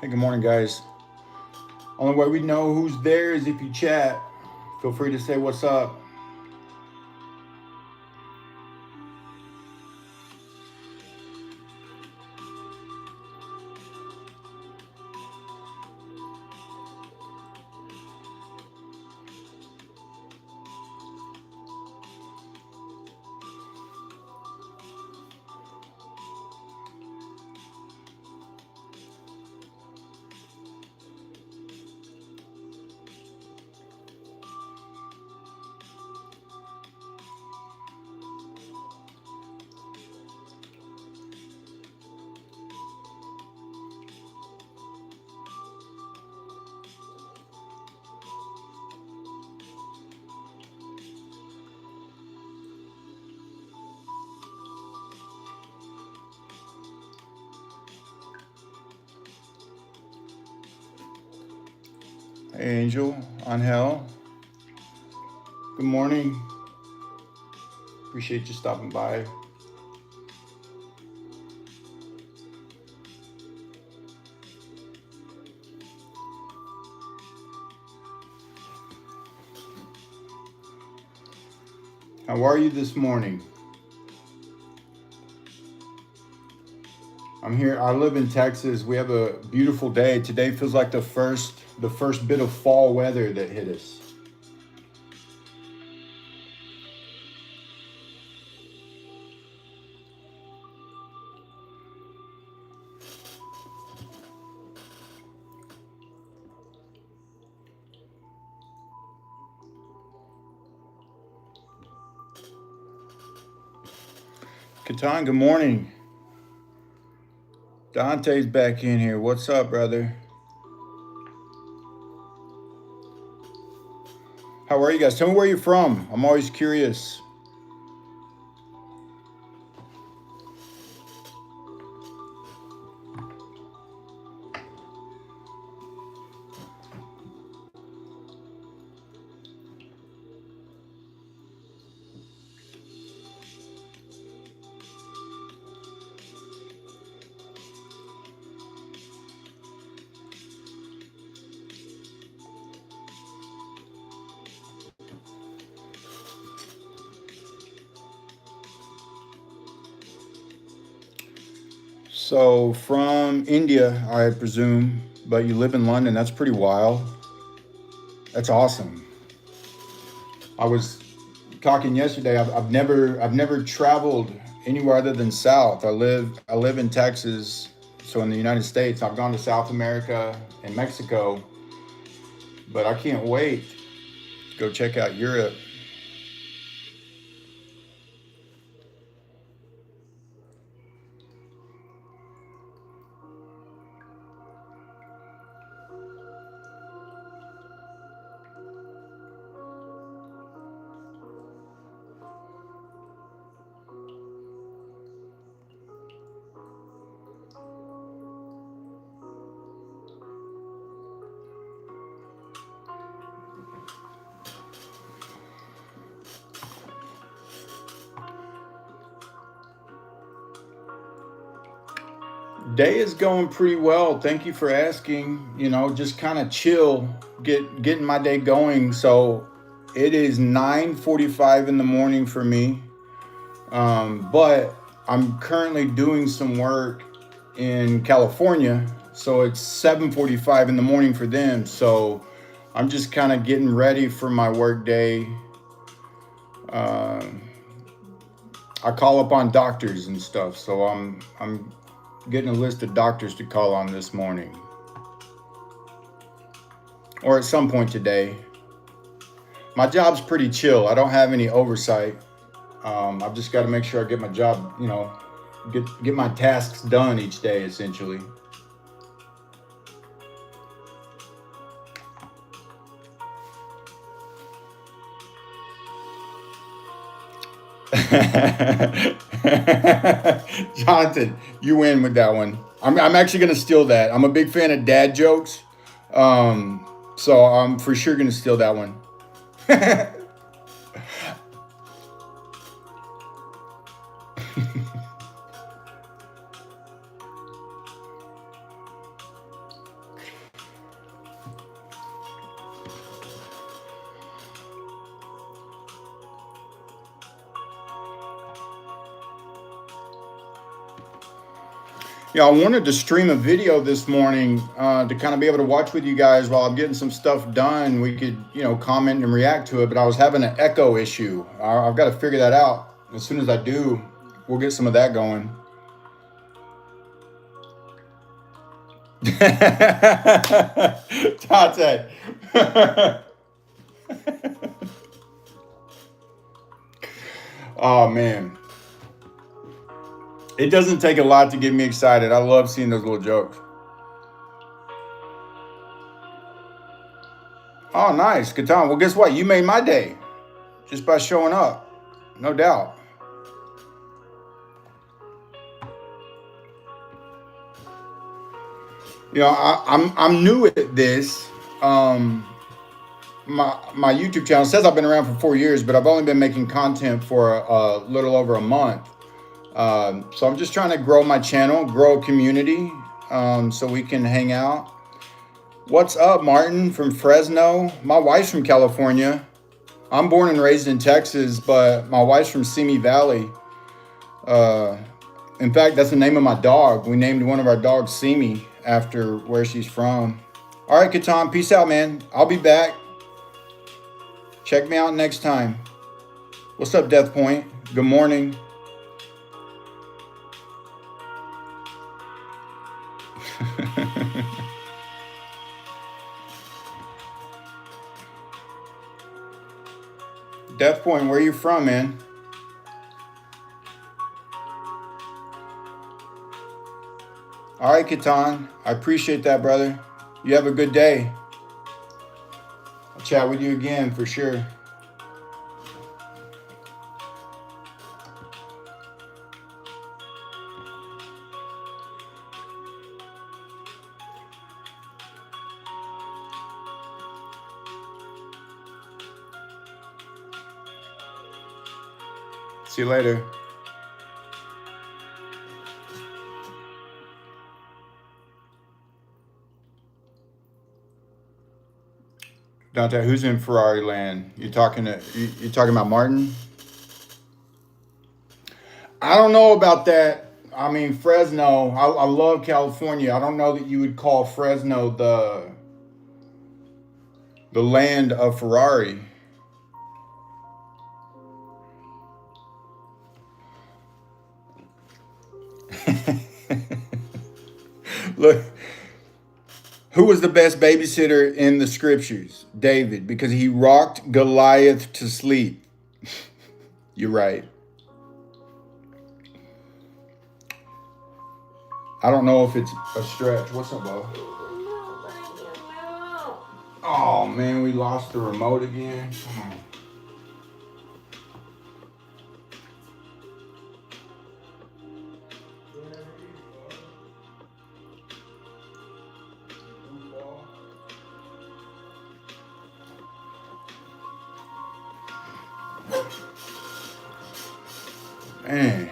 Hey, good morning, guys. Only way we know who's there is if you chat. Feel free to say what's up. Hey, Angel, Angel. Good morning. Appreciate you stopping by. How are you this morning? I'm here. I live in Texas. We have a beautiful day. Today feels like the first bit of fall weather that hit us. Katan, good morning. Dante's back in here. What's up, brother? How are you guys? Tell me where you're from. I'm always curious. So from India, I presume, but you live in London. That's pretty wild. That's awesome. I was talking yesterday. I've never traveled anywhere other than South. I live in Texas, so in the United States. I've gone to South America and Mexico, but I can't wait to go check out Europe. Day is going pretty well. Thank you for asking. Just kind of chill, getting my day going. So it is 9:45 in the morning for me. But I'm currently doing some work in California, so it's 7:45 in the morning for them. So I'm just kind of getting ready for my work day. Uh, I call up on doctors and stuff, so I'm getting a list of doctors to call on this morning or at some point today. My job's pretty chill. I don't have any oversight. I've just got to make sure I get my job, get my tasks done each day, essentially. Jonathan, you win with that one. I'm actually going to steal that. I'm a big fan of dad jokes. So I'm for sure going to steal that one. Yeah, I wanted to stream a video this morning to kind of be able to watch with you guys while I'm getting some stuff done. We could, comment and react to it, but I was having an echo issue. I've got to figure that out. As soon as I do, we'll get some of that going. Tate. Oh, man. It doesn't take a lot to get me excited. I love seeing those little jokes. Oh, nice. Catan. Well, guess what? You made my day just by showing up. No doubt. I'm new at this. My YouTube channel says I've been around for 4 years, but I've only been making content for a little over a month. So I'm just trying to grow my channel, grow a community, so we can hang out. What's up, Martin from Fresno? My wife's from California. I'm born and raised in Texas, but my wife's from Simi Valley. In fact, that's the name of my dog. We named one of our dogs Simi after where she's from. All right, Catan, peace out, man. I'll be back. Check me out next time. What's up, Death Point? Good morning. Death Point, where you from, man? All right, Catan. I appreciate that, brother. You have a good day. I'll chat with you again for sure. See you later. Dante, who's in Ferrari land? You talking about Martin? I don't know about that. I mean, Fresno. I love California. I don't know that you would call Fresno the land of Ferrari. Look, who was the best babysitter in the scriptures? David, because he rocked Goliath to sleep. You're right. I don't know if it's a stretch. What's up, Bo? Oh, man, we lost the remote again. Come on. Man.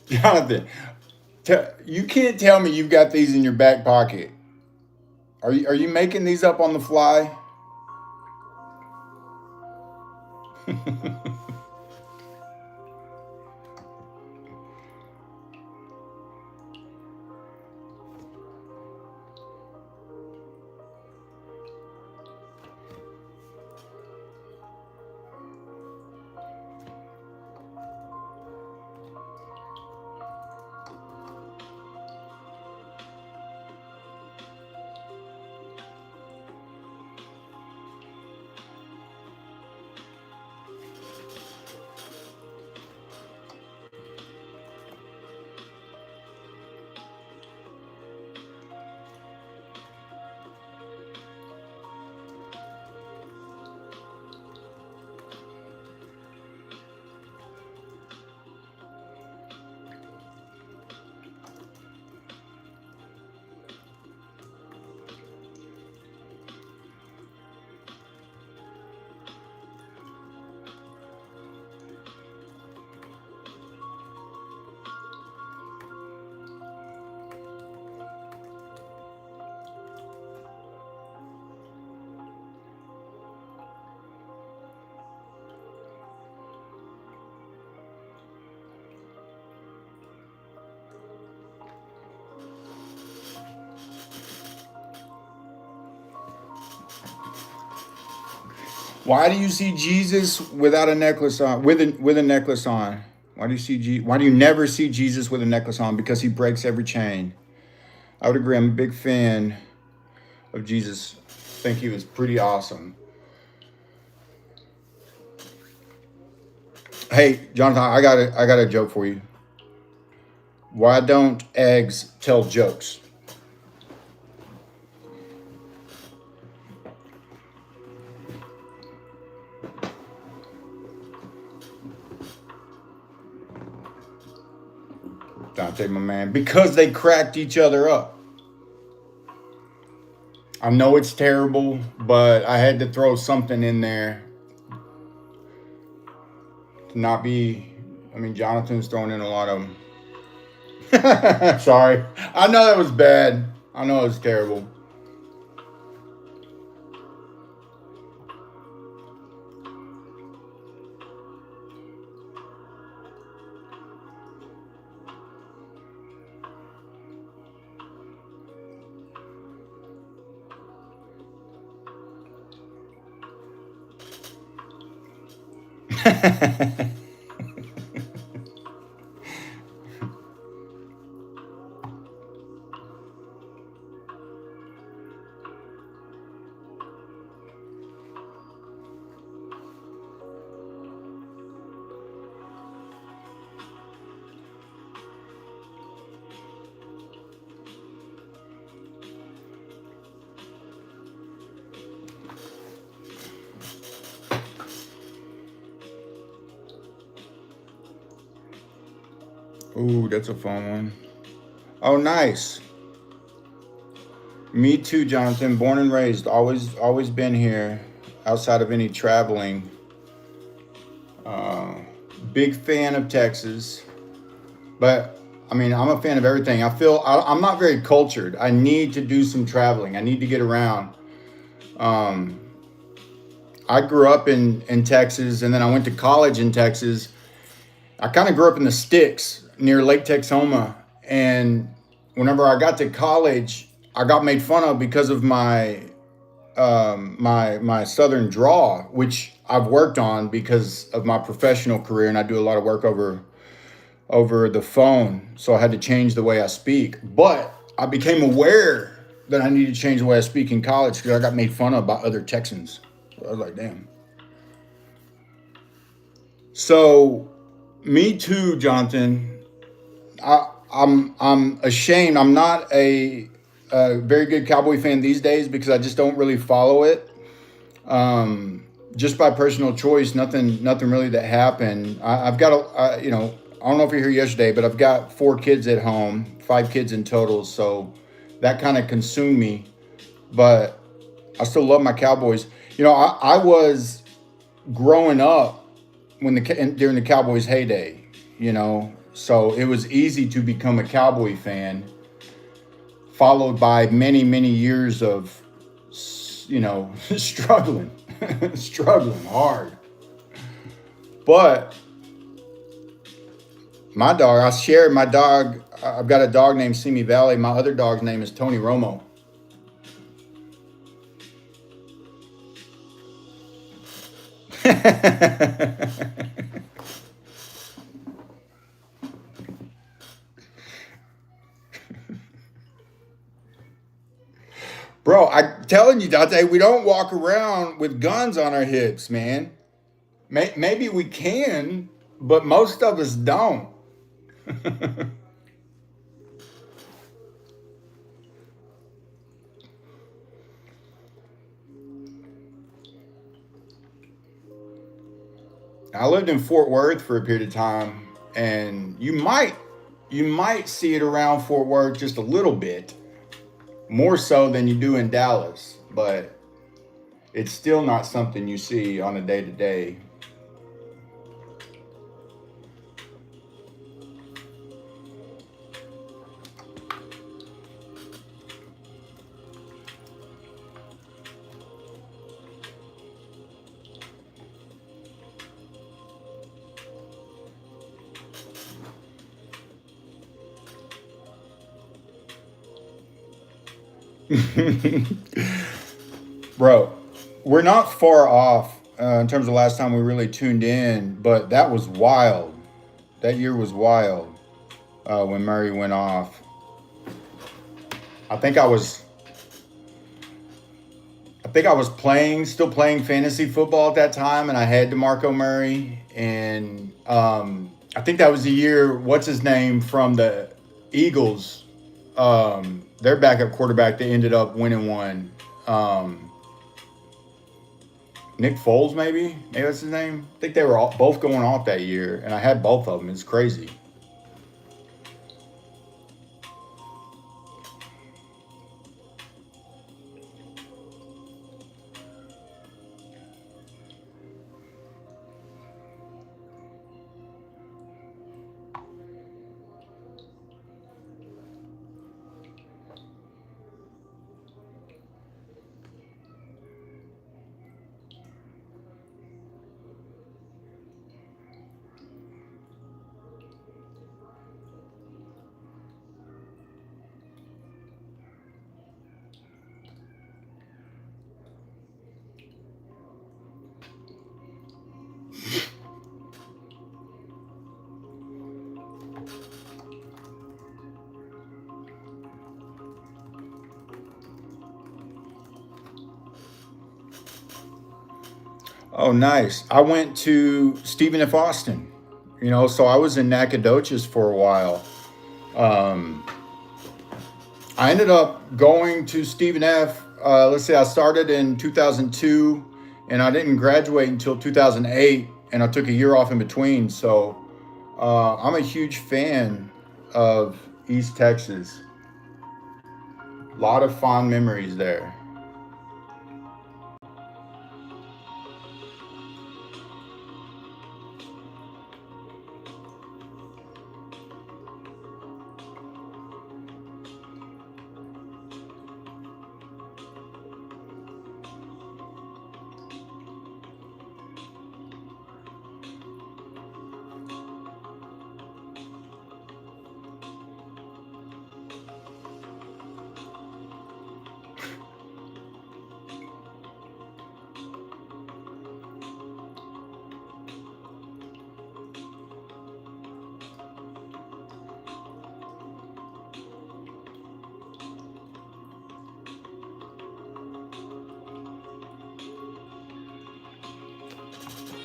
Jonathan, you can't tell me you've got these in your back pocket. Are you making these up on the fly? Why do you see Jesus without a necklace on? With a necklace on? Why do you never see Jesus with a necklace on? Because he breaks every chain. I would agree. I'm a big fan of Jesus. I think he was pretty awesome. Hey, Jonathan, I got a joke for you. Why don't eggs tell jokes? Dante, my man, because they cracked each other up. I know it's terrible, but I had to throw something in there to not be. I mean, Jonathan's throwing in a lot of them. Sorry. I know that was bad. I know it was terrible. Ooh, that's a fun one. Oh, nice. Me too, Jonathan. Born and raised, always been here. Outside of any traveling, uh, big fan of Texas. But I mean, I'm a fan of everything. I'm not very cultured. I need to do some traveling. I need to get around. Um, I grew up in Texas, and then I went to college in Texas. I kind of grew up in the sticks near Lake Texoma, and whenever I got to college, I got made fun of because of my southern draw, which I've worked on because of my professional career, and I do a lot of work over the phone. So I had to change the way I speak. But I became aware that I needed to change the way I speak in college because I got made fun of by other Texans. So I was like, damn. So me too, Jonathan. I'm ashamed. I'm not a very good Cowboy fan these days because I just don't really follow it. Just by personal choice, nothing really that happened. I've got I don't know if you're here yesterday, but I've got 4 kids at home, 5 kids in total. So that kind of consumed me. But I still love my Cowboys. I was growing up during the Cowboys' heyday. So it was easy to become a Cowboy fan, followed by many years of struggling, struggling hard. But my dog, I shared my dog. I've got a dog named Simi Valley. My other dog's name is Tony Romo. Bro, I'm telling you, Dante, we don't walk around with guns on our hips, man. Maybe we can, but most of us don't. I lived in Fort Worth for a period of time, and you might see it around Fort Worth just a little bit more so than you do in Dallas, but it's still not something you see on a day to day. Bro, we're not far off. in terms of the last time we really tuned in, but that was wild. That year was wild when Murray went off. I think I was still playing fantasy football at that time, and I had DeMarco Murray, and I think that was the year. What's his name from the Eagles? Their backup quarterback. They ended up winning one. Nick Foles, maybe that's his name. I think they were both going off that year, and I had both of them. It's crazy. Oh, nice. I went to Stephen F. Austin, so I was in Nacogdoches for a while. Um, I ended up going to Stephen F. Let's say I started in 2002 and I didn't graduate until 2008, and I took a year off in between. So I'm a huge fan of East Texas. A lot of fond memories there.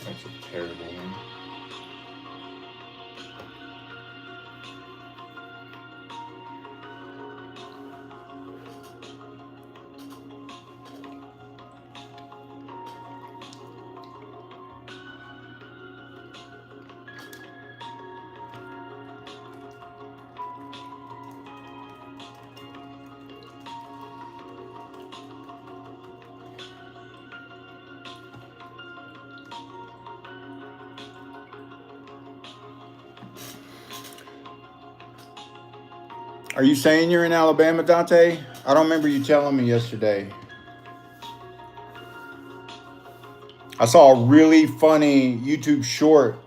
That's a terrible one. Are you saying you're in Alabama, Dante? I don't remember you telling me yesterday. I saw a really funny YouTube short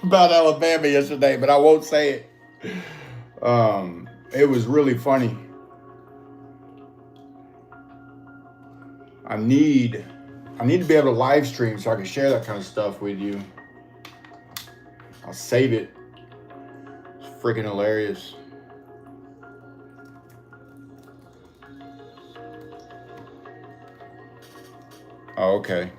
about Alabama yesterday, but I won't say it. It was really funny. I need to be able to live stream so I can share that kind of stuff with you. I'll save it. It's freaking hilarious. Oh, okay.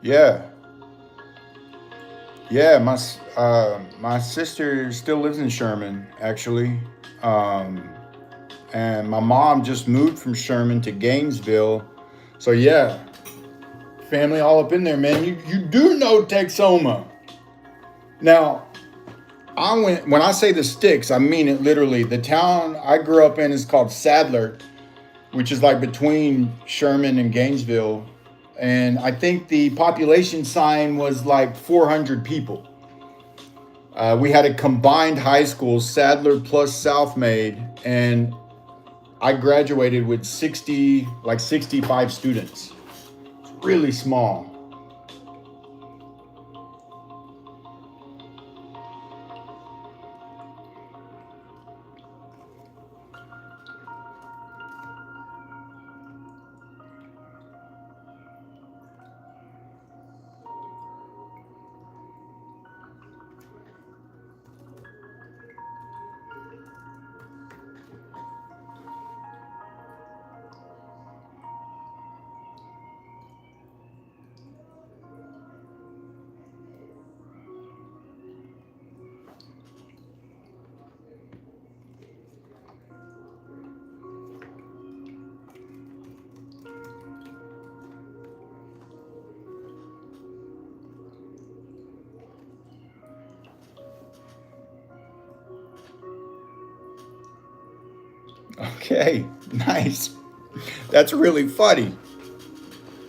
Yeah. Yeah, my sister still lives in Sherman, actually, um, and my mom just moved from Sherman to Gainesville. So yeah, family all up in there, man. You do know Texoma. Now, when I say the sticks, I mean it literally. The town I grew up in is called Sadler, which is like between Sherman and Gainesville. And I think the population sign was like 400 people. We had a combined high school, Sadler plus Southmaid, and I graduated with 65 students. It's really small. Okay, nice. That's really funny.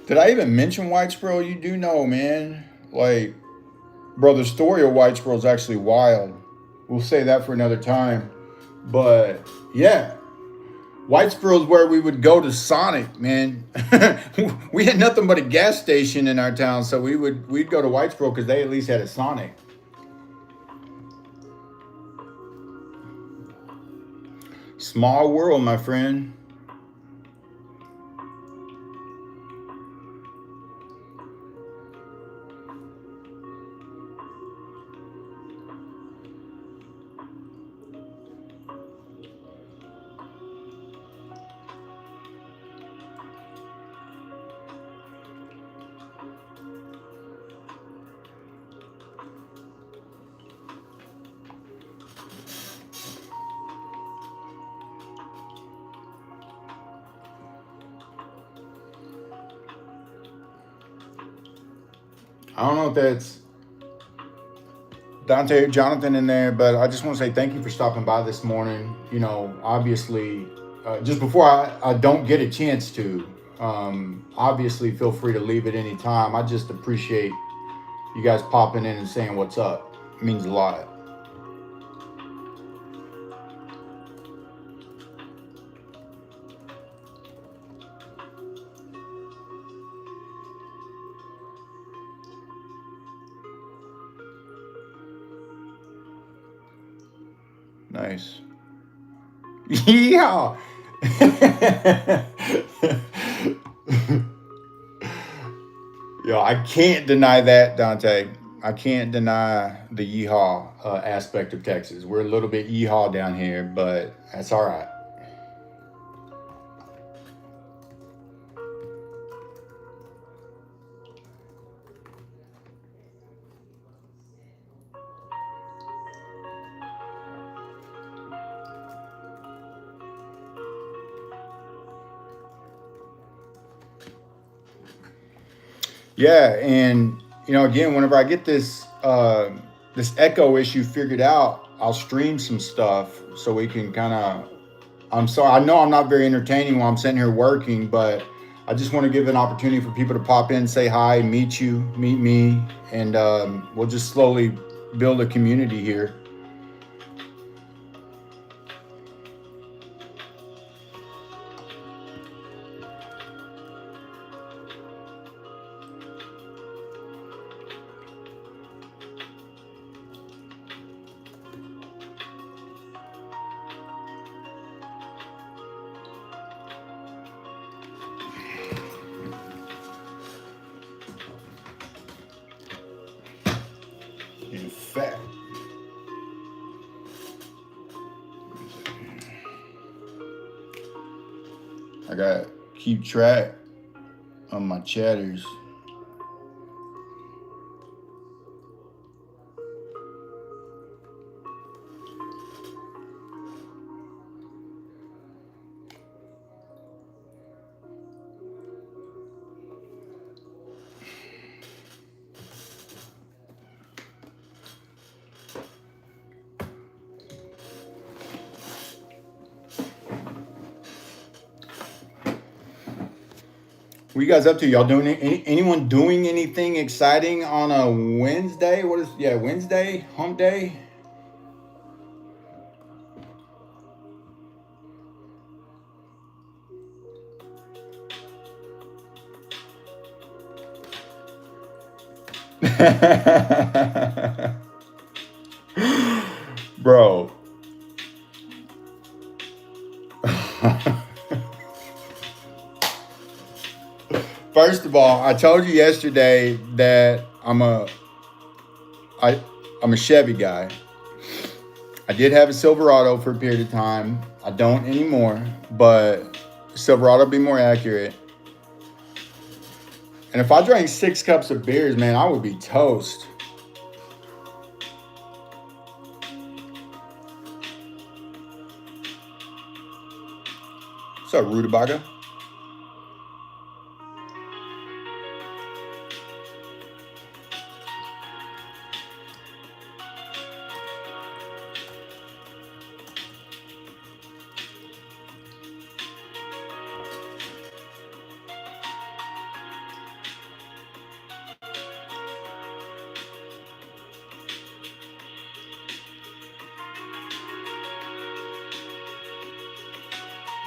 Did I even mention White Squirrel? You do know, man. Like, bro, the story of White Squirrel is actually wild. We'll say that for another time. But yeah, White Squirrel is where we would go to Sonic, man. We had nothing but a gas station in our town, so we'd go to White Squirrel because they at least had a Sonic. Small world, my friend. I don't know if that's Dante or Jonathan in there, but I just want to say thank you for stopping by this morning. You know, obviously, just before I don't get a chance to, obviously feel free to leave at any time. I just appreciate you guys popping in and saying what's up. It means a lot. Nice. Yeah. Yo, I can't deny that, Dante. I can't deny the yeehaw aspect of Texas. We're a little bit yeehaw down here, but that's all right. Yeah, and again, whenever I get this echo issue figured out, I'll stream some stuff so we can kind of. I'm sorry, I know I'm not very entertaining while I'm sitting here working, but I just want to give an opportunity for people to pop in, say hi, meet you, meet me, and we'll just slowly build a community here. In fact, I got to keep track of my chatters. What you guys up to? Y'all doing anyone doing anything exciting on a Wednesday? What is Wednesday hump day? Bro. First of all, I told you yesterday that I, I'm a Chevy guy. I did have a Silverado for a period of time. I don't anymore, but Silverado would be more accurate. And if I drank 6 cups of beers, man, I would be toast. What's up, Rutabaga?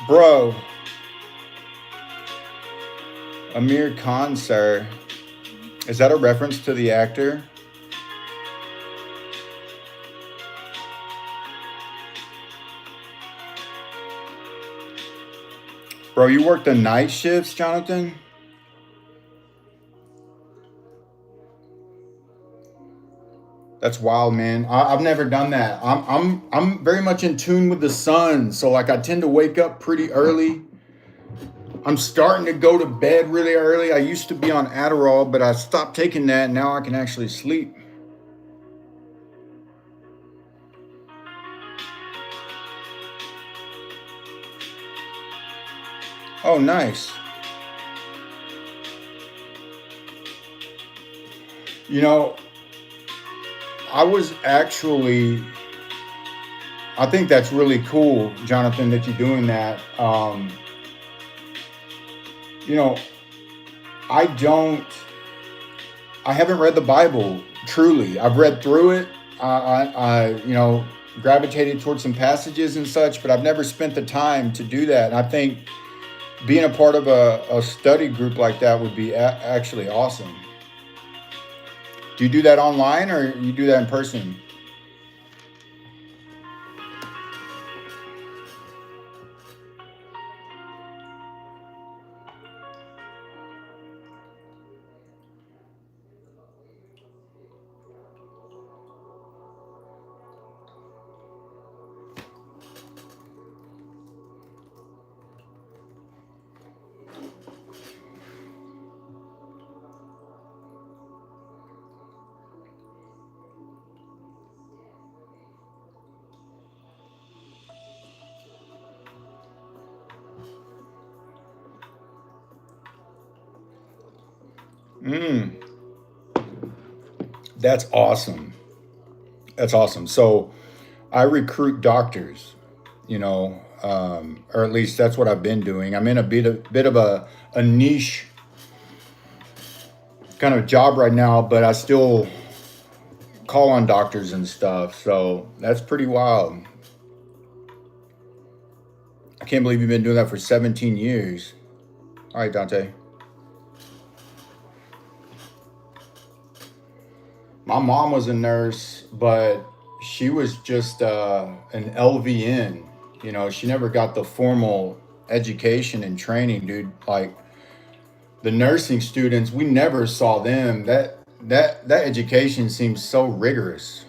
Bro, Amir Khan, sir. Is that a reference to the actor? Bro, you work the night shifts, Jonathan? That's wild, man. I've never done that. I'm very much in tune with the sun, so like I tend to wake up pretty early. I'm starting to go to bed really early. I used to be on Adderall, but I stopped taking that. And now I can actually sleep. Oh, nice. You know, I was actually, I think that's really cool, Jonathan, that you're doing that. You know, I don't, I haven't read the Bible truly. I've read through it. Gravitated towards some passages and such, but I've never spent the time to do that. And I think being a part of a study group like that would be actually awesome. Do you do that online or you do that in person? Mm, that's awesome. That's awesome. So I recruit doctors, or at least that's what I've been doing. I'm in a bit of a niche kind of job right now, but I still call on doctors and stuff. So that's pretty wild. I can't believe you've been doing that for 17 years. All right, Dante. My mom was a nurse, but she was just an LVN. She never got the formal education and training, dude. Like the nursing students, we never saw them. That education seems so rigorous.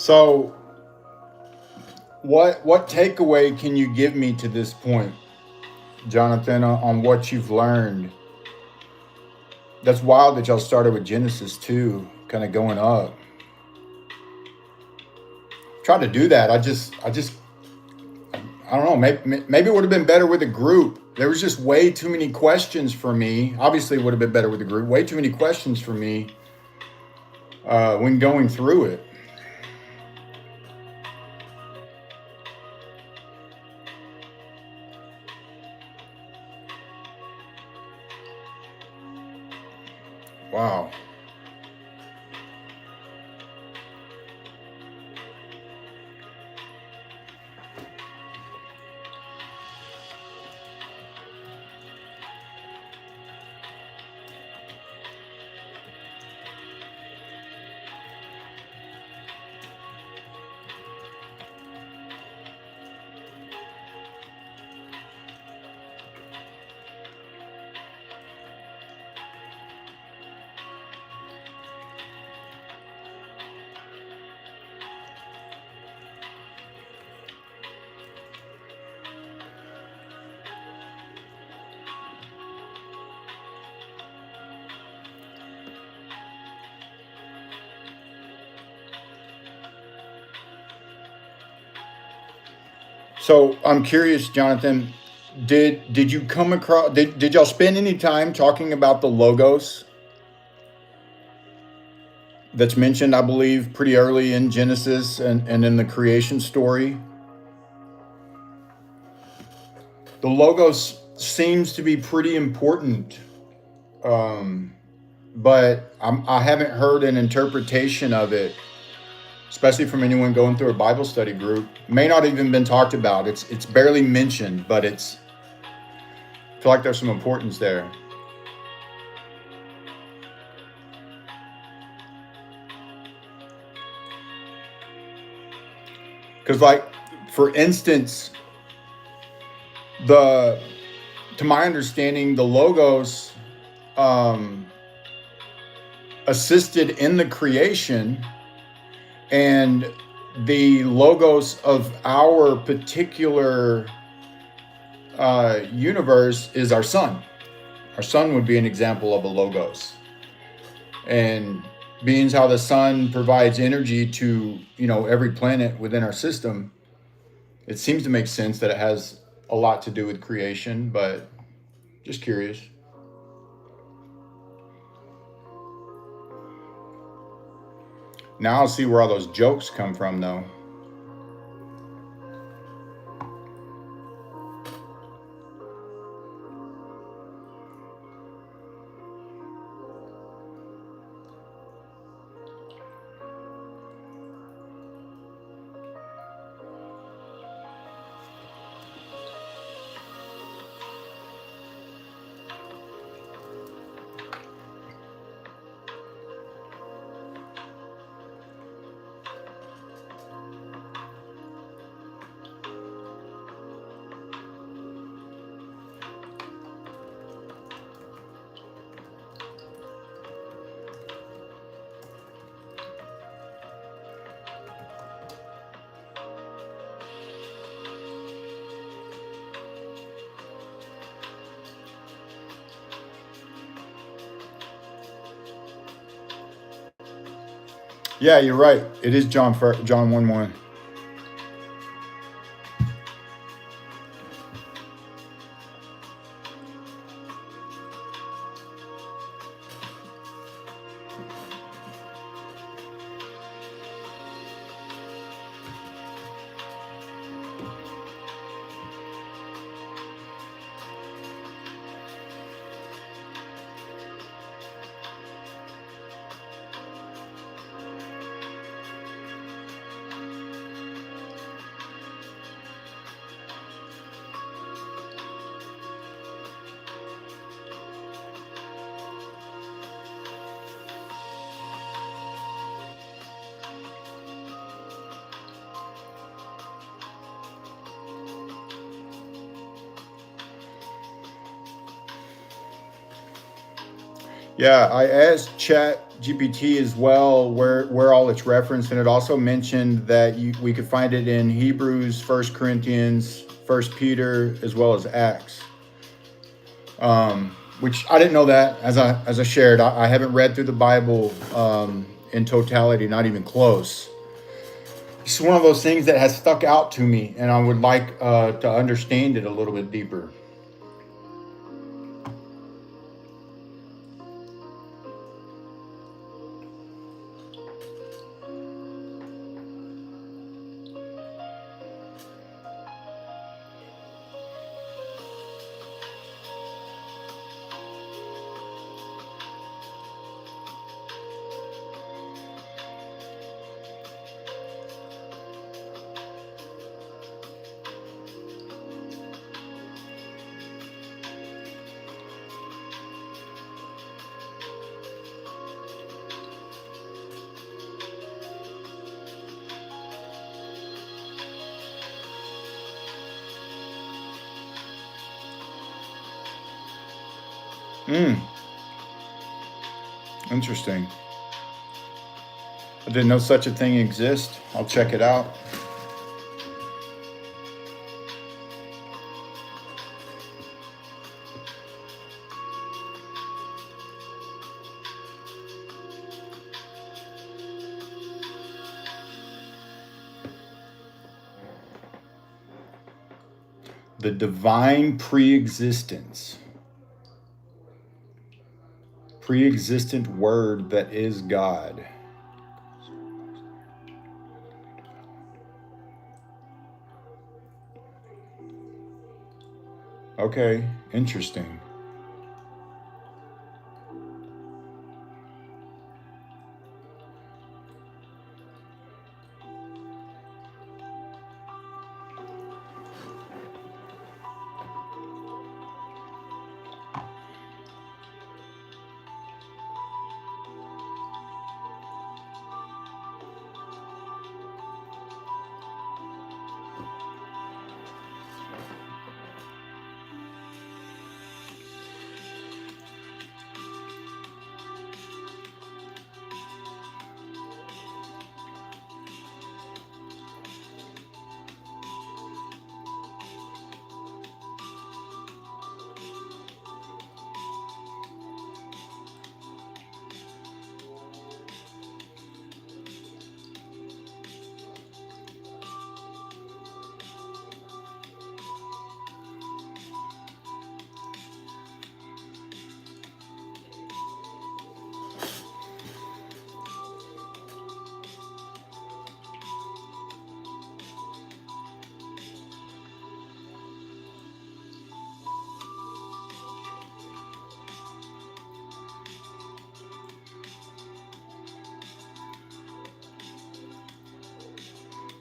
So, what takeaway can you give me to this point, Jonathan, on what you've learned? That's wild that y'all started with Genesis 2, kind of going up. Tried to do that. I don't know. Maybe it would have been better with a group. There was just way too many questions for me. Obviously, it would have been better with a group. Way too many questions for me when going through it. Wow. So I'm curious, Jonathan. Did you come across? Did y'all spend any time talking about the logos that's mentioned, I believe, pretty early in Genesis and in the creation story? The logos seems to be pretty important, but I haven't heard an interpretation of it, especially from anyone going through a Bible study group. May not even been talked about. It's barely mentioned, but I feel like there's some importance there. Because, like, for instance, to my understanding, the logos assisted in the creation, and the logos of our particular universe is our sun. Our sun would be an example of a logos, and being how the sun provides energy to every planet within our system, it seems to make sense that it has a lot to do with creation. But just curious. Now I'll see where all those jokes come from, though. Yeah, you're right. It is John 1:1. Yeah, I asked Chat GPT as well, where all it's referenced, and it also mentioned that we could find it in Hebrews, 1 Corinthians, 1 Peter, as well as Acts. Which I didn't know that. As I shared, I haven't read through the Bible in totality, not even close. It's one of those things that has stuck out to me, and I would like to understand it a little bit deeper. Interesting. I didn't know such a thing exists. I'll check it out. The divine pre-existence. Pre-existent word that is God. Okay, interesting.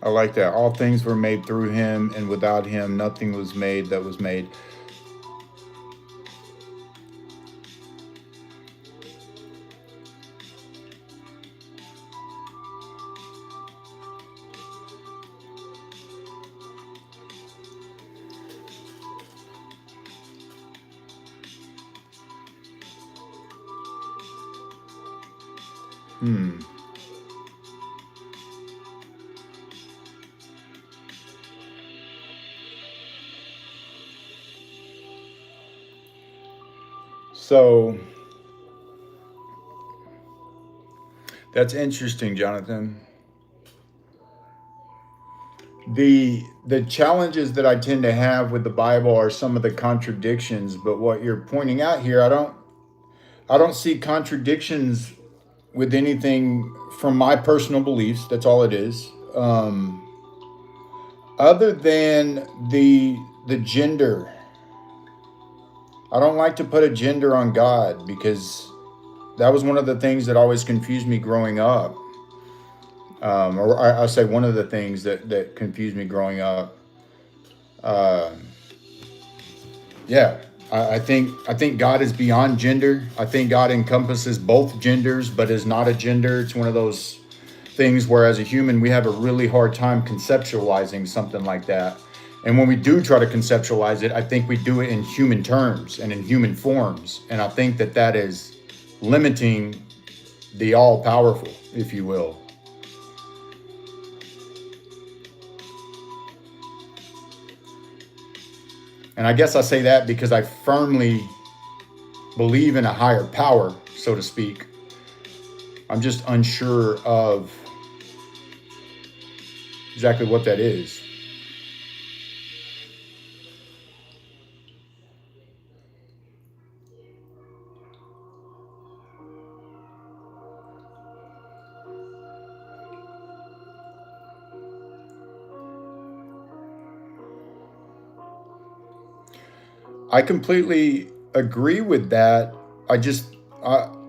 I like that. All things were made through him, and without him, nothing was made that was made. So that's interesting, Jonathan. The challenges that I tend to have with the Bible are some of the contradictions, but what you're pointing out here, I don't see contradictions with anything from my personal beliefs. That's all it is. Other than the gender, I don't like to put a gender on God because that was one of the things that always confused me growing up. Or I'll say one of the things that confused me growing up. Uh, yeah, I think God is beyond gender. I think God encompasses both genders, but is not a gender. It's one of those things where, as a human, we have a really hard time conceptualizing something like that. And when we do try to conceptualize it, I think we do it in human terms and in human forms. And I think that is limiting the all-powerful, if you will. And I guess I say that because I firmly believe in a higher power, so to speak. I'm just unsure of exactly what that is. I completely agree with that. I just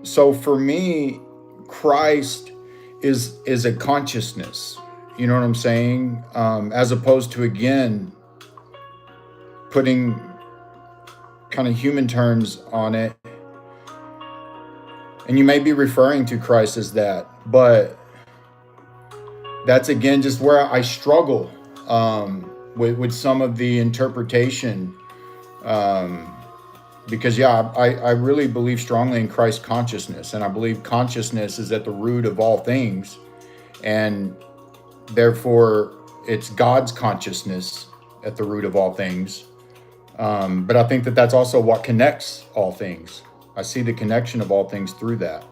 so for me, Christ is a consciousness. You know what I'm saying? As opposed to, again, putting kind of human terms on it. And you may be referring to Christ as that, but that's again just where I struggle with some of the interpretation. Because I really believe strongly in Christ consciousness, and I believe consciousness is at the root of all things, and therefore it's God's consciousness at the root of all things. But I think that that's also what connects all things. I see the connection of all things through that.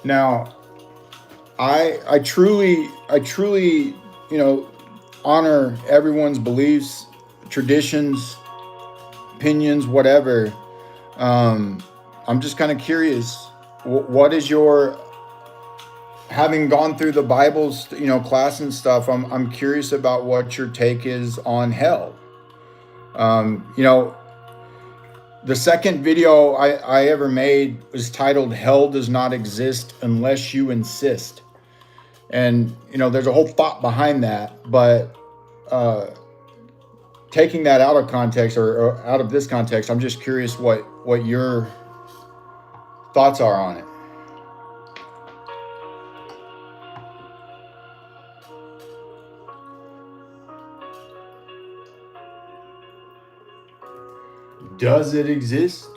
Now, I truly, honor everyone's beliefs, traditions, opinions, whatever. I'm just kind of curious. What is your, having gone through the Bible's, class and stuff? I'm curious about what your take is on hell. Um, you know, the second video I ever made was titled "Hell Does Not Exist Unless You Insist." And, there's a whole thought behind that, but taking that out of context, or out of this context, I'm just curious what your thoughts are on it. Does it exist?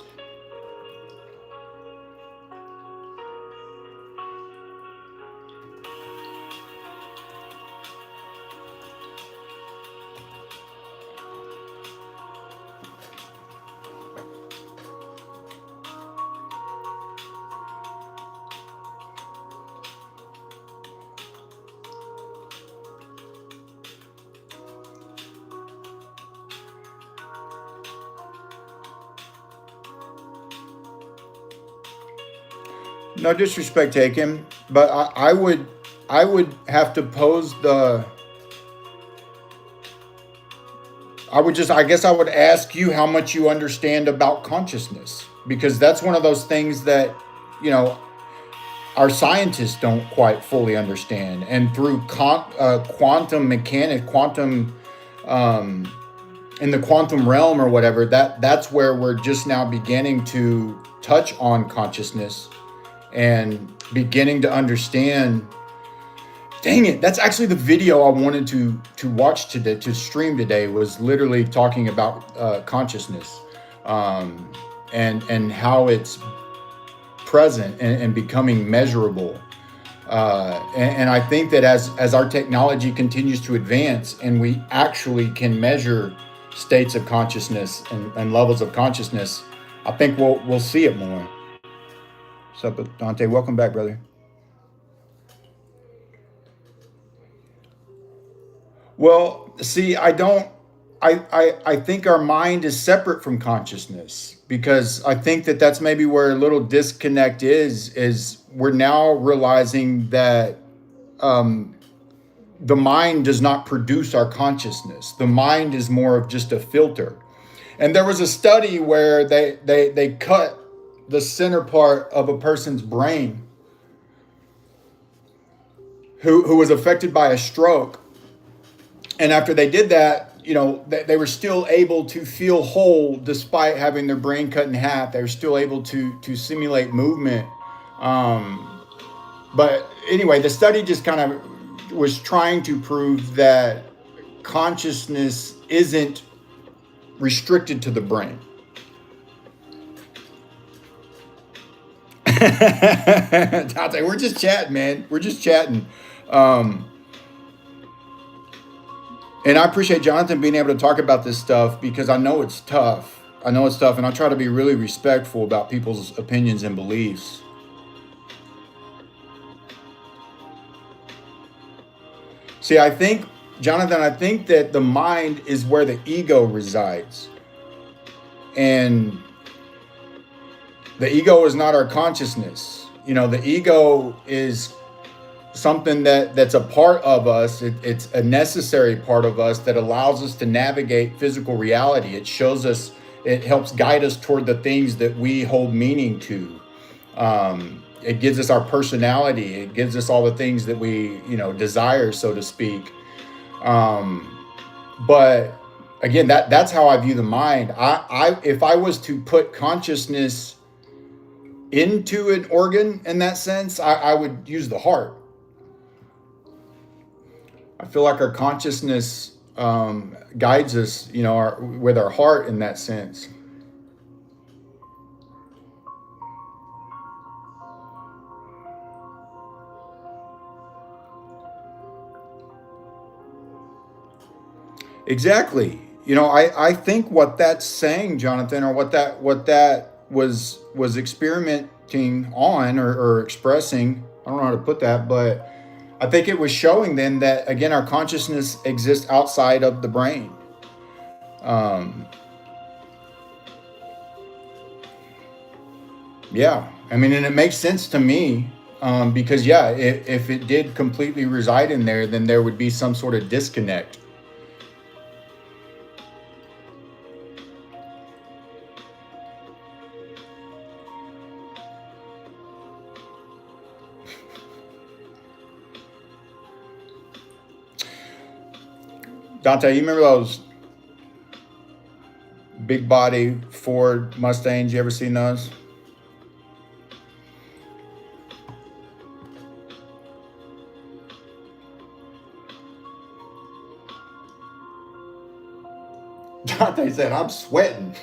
No disrespect taken, but I would have to pose the. I guess I would ask you how much you understand about consciousness, because that's one of those things that, you know, our scientists don't quite fully understand. And through quantum mechanics, um, in the quantum realm or whatever, that's where we're just now beginning to touch on consciousness and beginning to understand. Dang it, that's actually the video I wanted to watch today, to stream today, was literally talking about consciousness, and how it's present and becoming measurable. And I think that as our technology continues to advance and we actually can measure states of consciousness and levels of consciousness, I think we'll see it more. What's up, Dante? Welcome back, brother. Well, see, I don't. I think our mind is separate from consciousness, because I think that that's maybe where a little disconnect is we're now realizing that the mind does not produce our consciousness. The mind is more of just a filter. And there was a study where they cut the center part of a person's brain who was affected by a stroke. And after they did that, they were still able to feel whole despite having their brain cut in half. They were still able to simulate movement. But anyway, the study just kind of was trying to prove that consciousness isn't restricted to the brain. Dante, we're just chatting, man. We're just chatting. And I appreciate Jonathan being able to talk about this stuff, because I know it's tough. And I try to be really respectful about people's opinions and beliefs. See, Jonathan, I think that the mind is where the ego resides. And the ego is not our consciousness. The ego is something that's a part of us. It's a necessary part of us that allows us to navigate physical reality. It shows us, it helps guide us toward the things that we hold meaning to. It gives us our personality. It gives us all the things that we, desire, so to speak. But again, that's how I view the mind. If I was to put consciousness into an organ in that sense, I would use the heart. I feel like our consciousness guides us, with our heart in that sense. Exactly. I think what that's saying, Jonathan, or what that was experimenting on, or expressing. I don't know how to put that, but I think it was showing then that, again, our consciousness exists outside of the brain. Yeah, I mean, and it makes sense to me, because yeah, if it did completely reside in there, then there would be some sort of disconnect. Dante, you remember those big body Ford Mustangs? You ever seen those? Dante said, "I'm sweating."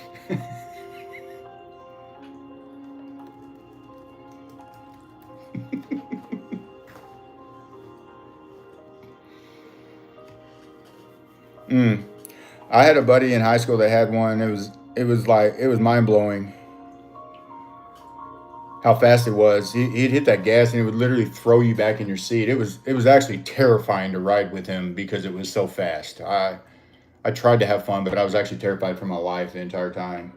I had a buddy in high school that had one. It was mind blowing how fast it was. He'd hit that gas and it would literally throw you back in your seat. It was actually terrifying to ride with him because it was so fast. I tried to have fun, but I was actually terrified for my life the entire time.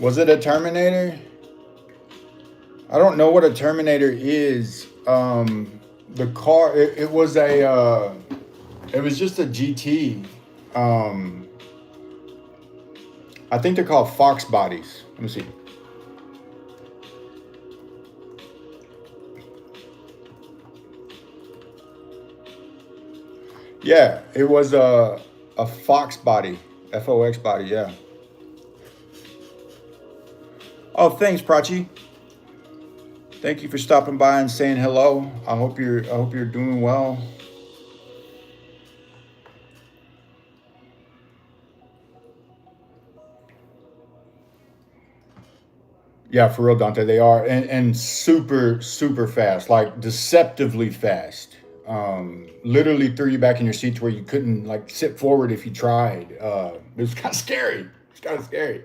Was it a Terminator? I don't know what a Terminator is. The car, it was a, it was just a GT. Um, I think they're called Fox bodies. Let me see. Yeah, it was a Fox body, FOX body. Yeah. Oh, thanks, Prachi. Thank you for stopping by and saying hello. I hope you're doing well. Yeah, for real, Dante. They are, and super, super fast, like deceptively fast. Literally threw you back in your seat to where you couldn't like sit forward if you tried. It was kind of scary. It's kind of scary.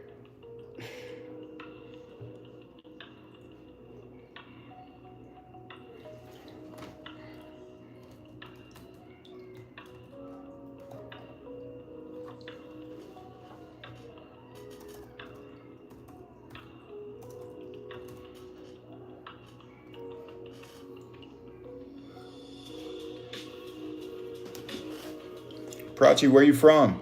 Prachi, where you from?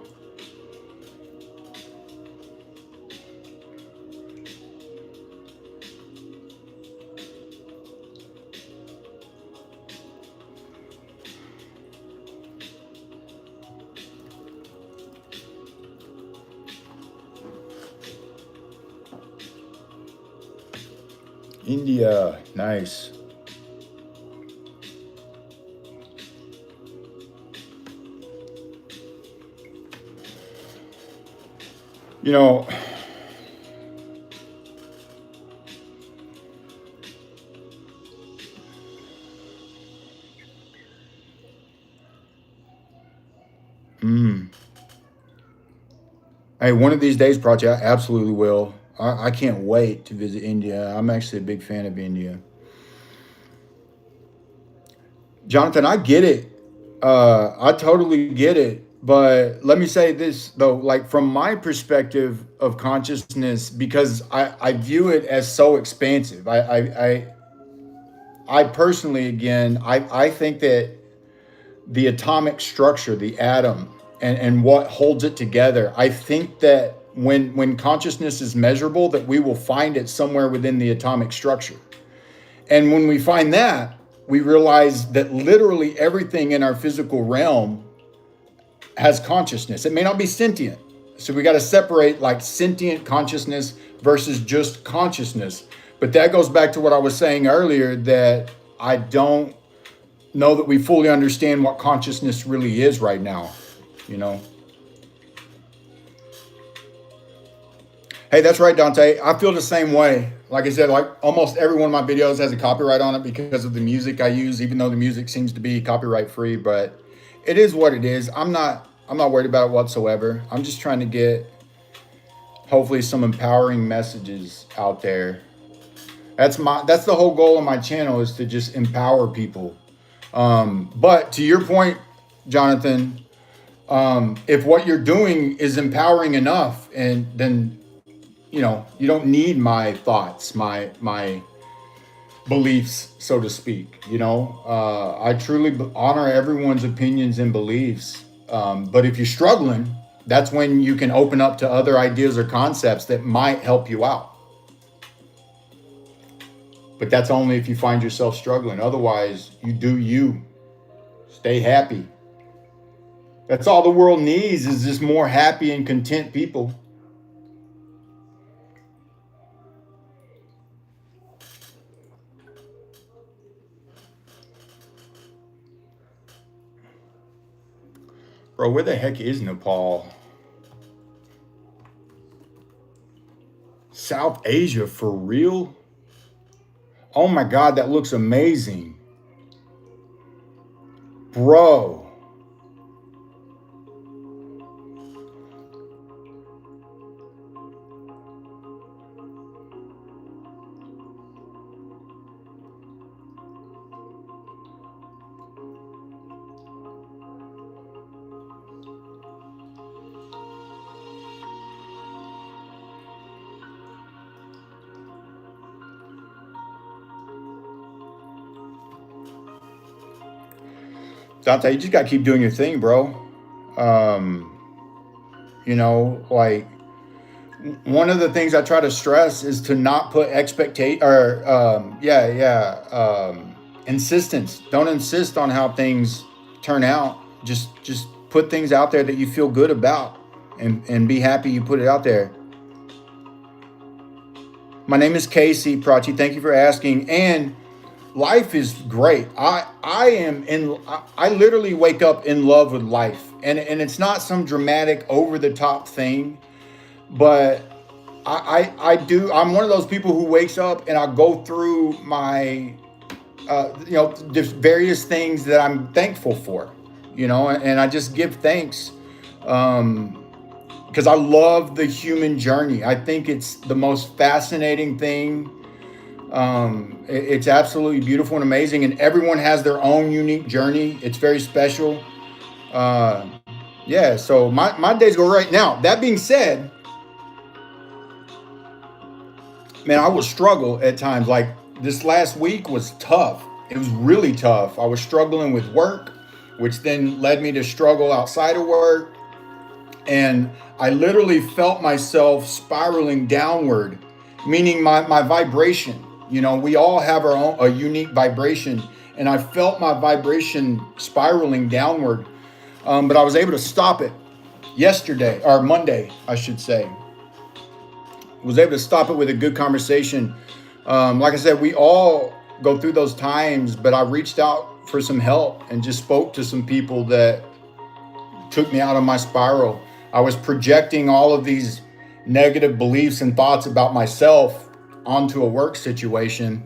India. Nice. You know, mm, hey, one of these days, Prachi, I absolutely will. I can't wait to visit India. I'm actually a big fan of India. Jonathan, I get it. I totally get it. But let me say this though, like from my perspective of consciousness, because I view it as so expansive. I personally, again, I think that the atomic structure, the atom, and what holds it together, I think that when consciousness is measurable, that we will find it somewhere within the atomic structure. And when we find that, we realize that literally everything in our physical realm has consciousness. It may not be sentient. So we got to separate like sentient consciousness versus just consciousness. But that goes back to what I was saying earlier, that I don't know that we fully understand what consciousness really is right now, you know? Hey, that's right, Dante. I feel the same way. Like I said, like almost every one of my videos has a copyright on it because of the music I use, even though the music seems to be copyright free, but it is what it is. I'm not worried about it whatsoever. I'm just trying to get hopefully some empowering messages out there. That's the whole goal of my channel, is to just empower people. But to your point, Jonathan, if what you're doing is empowering enough, and then you don't need my thoughts, my beliefs, so to speak. I truly honor everyone's opinions and beliefs. But if you're struggling, that's when you can open up to other ideas or concepts that might help you out. But that's only if you find yourself struggling. Otherwise, you do you. Stay happy. That's all the world needs, is just more happy and content people. Bro, where the heck is Nepal? South Asia, for real? Oh my God, that looks amazing. Bro. Dante, you just got to keep doing your thing, bro. Um, like one of the things I try to stress is to not put expectation or insistence. Don't insist on how things turn out. Just put things out there that you feel good about, and be happy you put it out there. My name is Casey Prachi. Thank you for asking. And life is great. I literally wake up in love with life, and it's not some dramatic over the top thing, but I'm one of those people who wakes up and I go through my just various things that I'm thankful for, and I just give thanks, because I love the human journey. I think it's the most fascinating thing. It's absolutely beautiful and amazing, and everyone has their own unique journey. It's very special. So my days go right now. That being said, man, I will struggle at times. Like this last week was tough. It was really tough. I was struggling with work, which then led me to struggle outside of work. And I literally felt myself spiraling downward, meaning my vibration. We all have our own a unique vibration, and I felt my vibration spiraling downward. But I was able to stop it yesterday, or Monday, I should say. Was able to stop it with a good conversation. Like I said, we all go through those times, but I reached out for some help and just spoke to some people that took me out of my spiral. I was projecting all of these negative beliefs and thoughts about myself onto a work situation,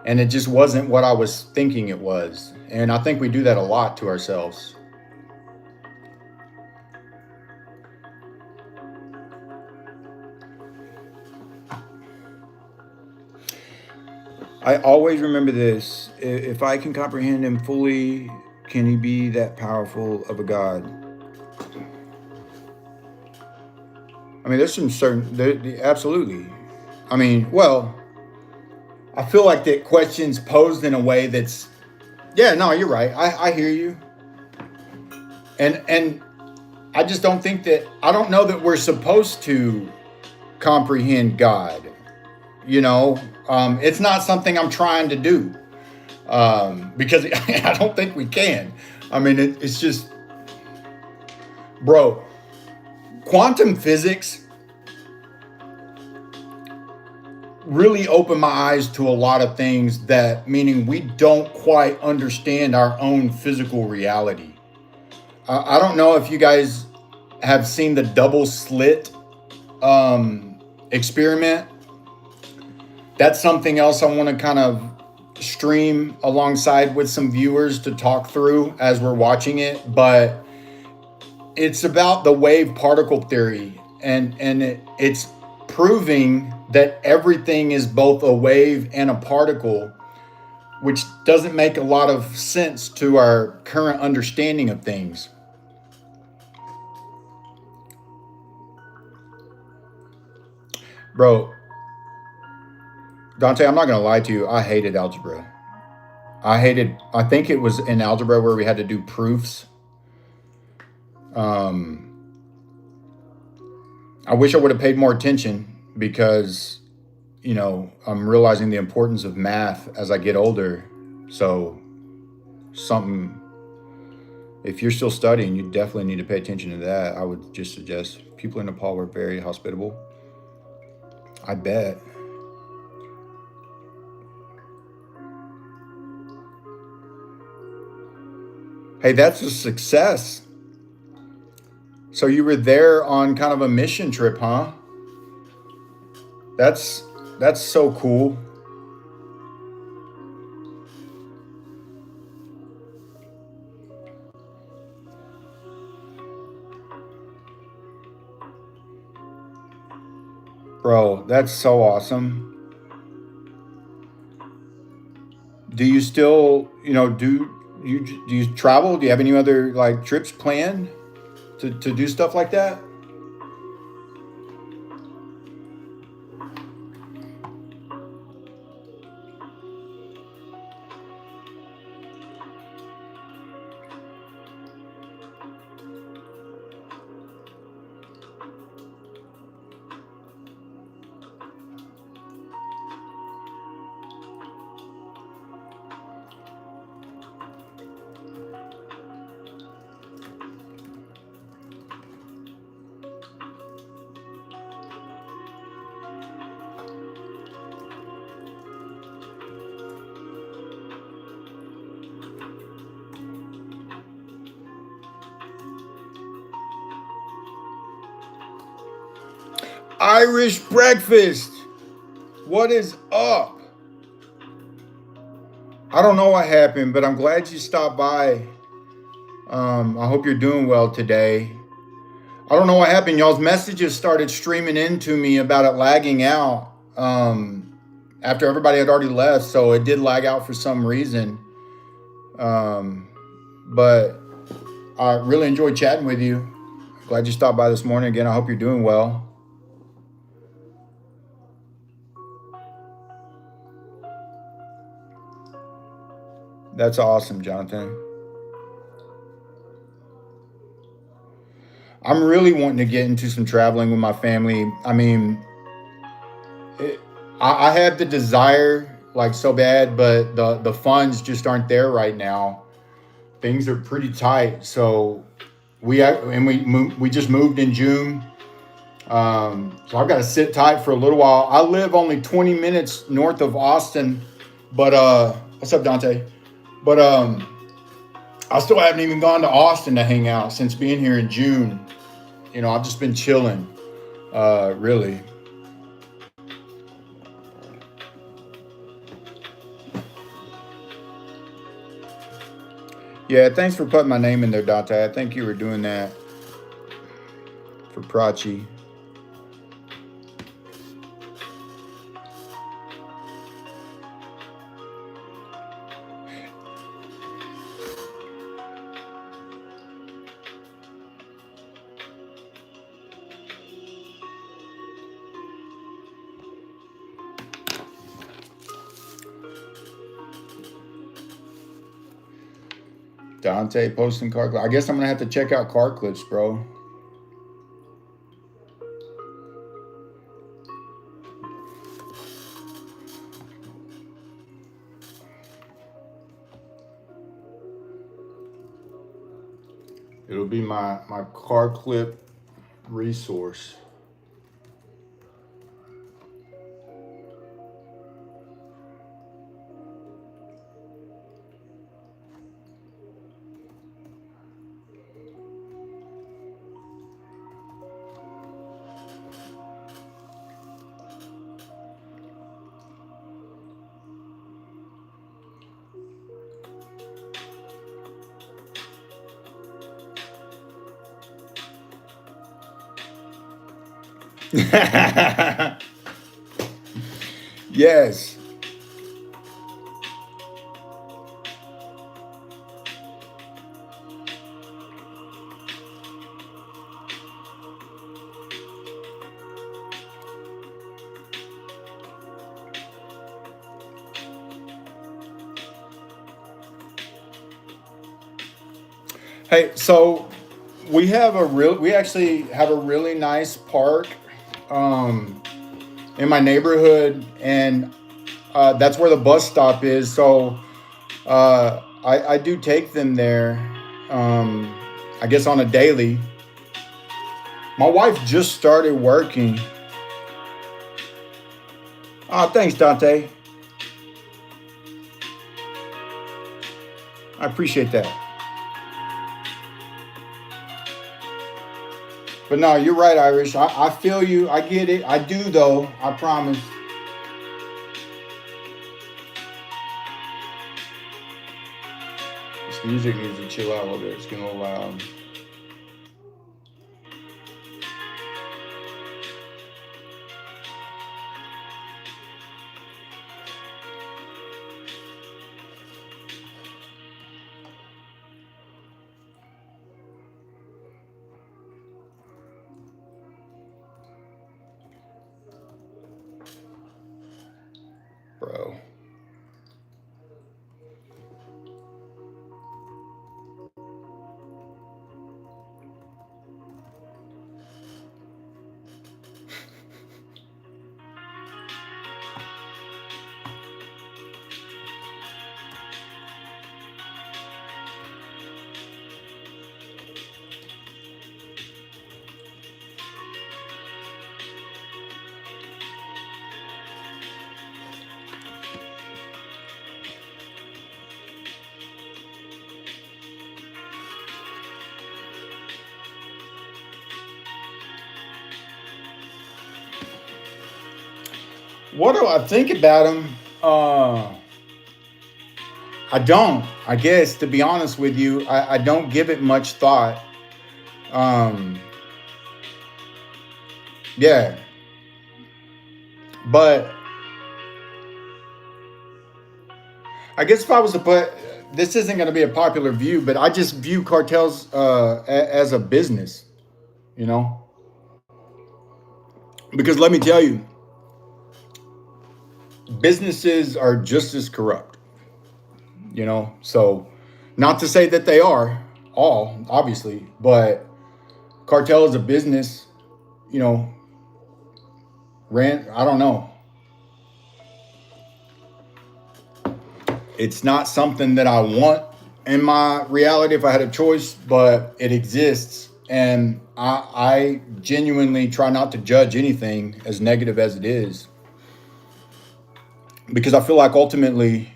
and it just wasn't what I was thinking it was. And I think we do that a lot to ourselves. I always remember this. If I can comprehend him fully, can he be that powerful of a God? I mean, there's some certain, absolutely. I mean, well, I feel like that question's posed in a way that's, yeah, no, you're right. I hear you. And I just don't think I don't know that we're supposed to comprehend God. It's not something I'm trying to do, because I don't think we can. I mean, it's just, bro, quantum physics really opened my eyes to a lot of things, meaning we don't quite understand our own physical reality. I don't know if you guys have seen the double slit experiment. That's something else I want to kind of stream alongside with some viewers to talk through as we're watching it. But it's about the wave particle theory, and it's proving that everything is both a wave and a particle, which doesn't make a lot of sense to our current understanding of things. Bro, Dante, I'm not going to lie to you. I hated algebra. I think it was in algebra where we had to do proofs. I wish I would have paid more attention, because, I'm realizing the importance of math as I get older. So if you're still studying, you definitely need to pay attention to that. I would just suggest. People in Nepal were very hospitable. I bet. Hey, that's a success. So you were there on kind of a mission trip, huh? That's so cool. Bro, that's so awesome. Do you still, do you travel? Do you have any other like trips planned to do stuff like that? Irish breakfast. What is up? I don't know what happened, but I'm glad you stopped by. I hope you're doing well today. I don't know what happened. Y'all's messages started streaming into me about it lagging out after everybody had already left, so it did lag out for some reason. But I really enjoyed chatting with you. Glad you stopped by this morning again. I hope you're doing well. That's awesome, Jonathan. I'm really wanting to get into some traveling with my family. I mean, it, I have the desire like so bad, but the funds just aren't there right now. Things are pretty tight, so we just moved in June. So I've got to sit tight for a little while. I live only 20 minutes north of Austin, but what's up, Dante? But I still haven't even gone to Austin to hang out since being here in June. You know, I've just been chilling, really. Yeah, thanks for putting my name in there, Dante. I think you were doing that for Prachi. Dante posting car clips. I guess I'm gonna have to check out car clips, bro. It'll be my car clip resource. Yes. Hey, so we actually have a really nice park um, in my neighborhood, and that's where the bus stop is. So I do take them there. I guess on a daily. My wife just started working. Oh, thanks, Dante. I appreciate that. But no, you're right, Irish. I feel you. I get it. I do, though. I promise. This music needs to chill out a little bit. It's getting a little loud. Bro. What do I think about him? I don't. I guess, to be honest with you, I don't give it much thought. Um, yeah, but I guess if I was to put, this isn't going to be a popular view, but I just view cartels as a business, you know? Because let me tell you, businesses are just as corrupt, you know? So, not to say that they are all, obviously, but cartel is a business, you know, I don't know. It's not something that I want in my reality if I had a choice, but it exists. And I genuinely try not to judge anything as negative as it is, because I feel like ultimately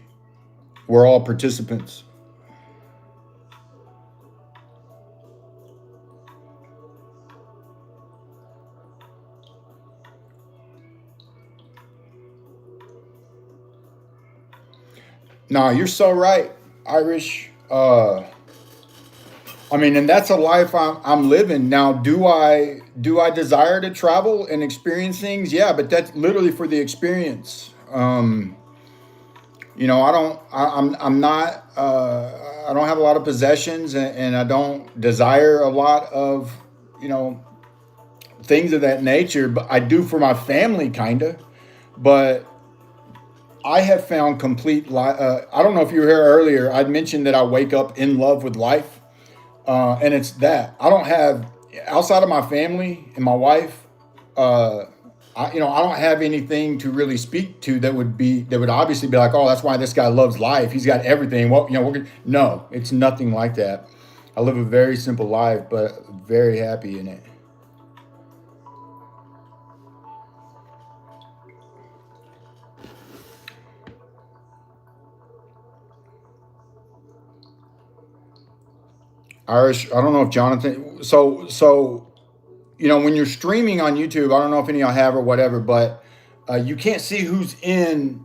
we're all participants. Nah, you're so right, Irish. I mean, and that's a life I'm living now. Do I desire to travel and experience things? Yeah, but that's literally for the experience. You know, I don't. I'm not. I don't have a lot of possessions, and I don't desire a lot of, you know, things of that nature. But I do for my family, kind of. But I have found I don't know if you were here earlier. I'd mentioned that I wake up in love with life. And it's that I don't have, outside of my family and my wife. Uh, I don't have anything to really speak to that would obviously be like, oh, that's why this guy loves life. He's got everything. Well, no, it's nothing like that. I live a very simple life, but very happy in it. Irish, I don't know if Jonathan. When you're streaming on YouTube, I don't know if any of y'all have or whatever, but you can't see who's in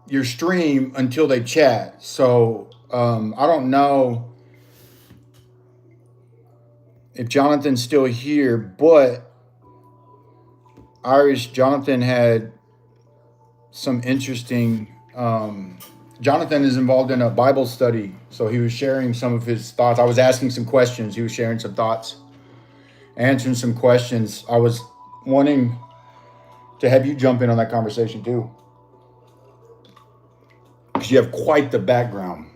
your stream until they chat. So I don't know if Jonathan's still here, but Irish, Jonathan had some interesting. Jonathan is involved in a Bible study, so he was sharing some of his thoughts. I was asking some questions. He was sharing some thoughts, answering some questions. I was wanting to have you jump in on that conversation too, because you have quite the background.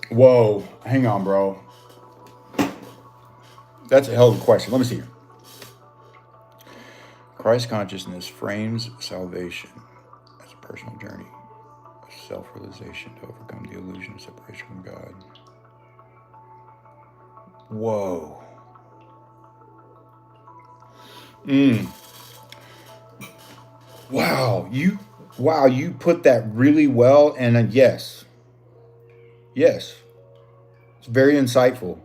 Whoa, hang on, bro. That's a hell of a question. Let me see here. Christ consciousness frames salvation as a personal journey of self realization to overcome the illusion of separation from God. Whoa. Mm. Wow, you put that really well, and yes, it's very insightful.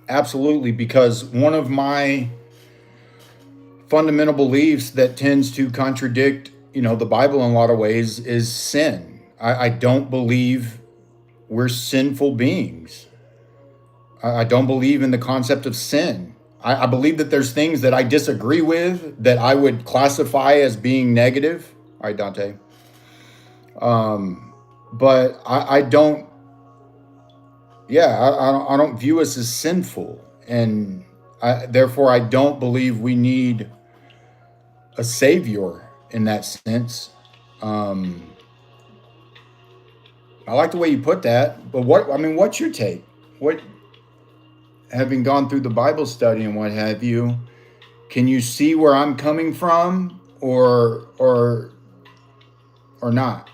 Absolutely, because one of my fundamental beliefs that tends to contradict, the Bible in a lot of ways is sin. I don't believe we're sinful beings. I don't believe in the concept of sin. I believe that there's things that I disagree with that I would classify as being negative. All right, Dante. But I don't. Yeah, I don't view us as sinful, and therefore I don't believe we need a savior in that sense. Um, I like the way you put that, but what's your take? What having gone through the Bible study and what have you, can you see where I'm coming from, or not?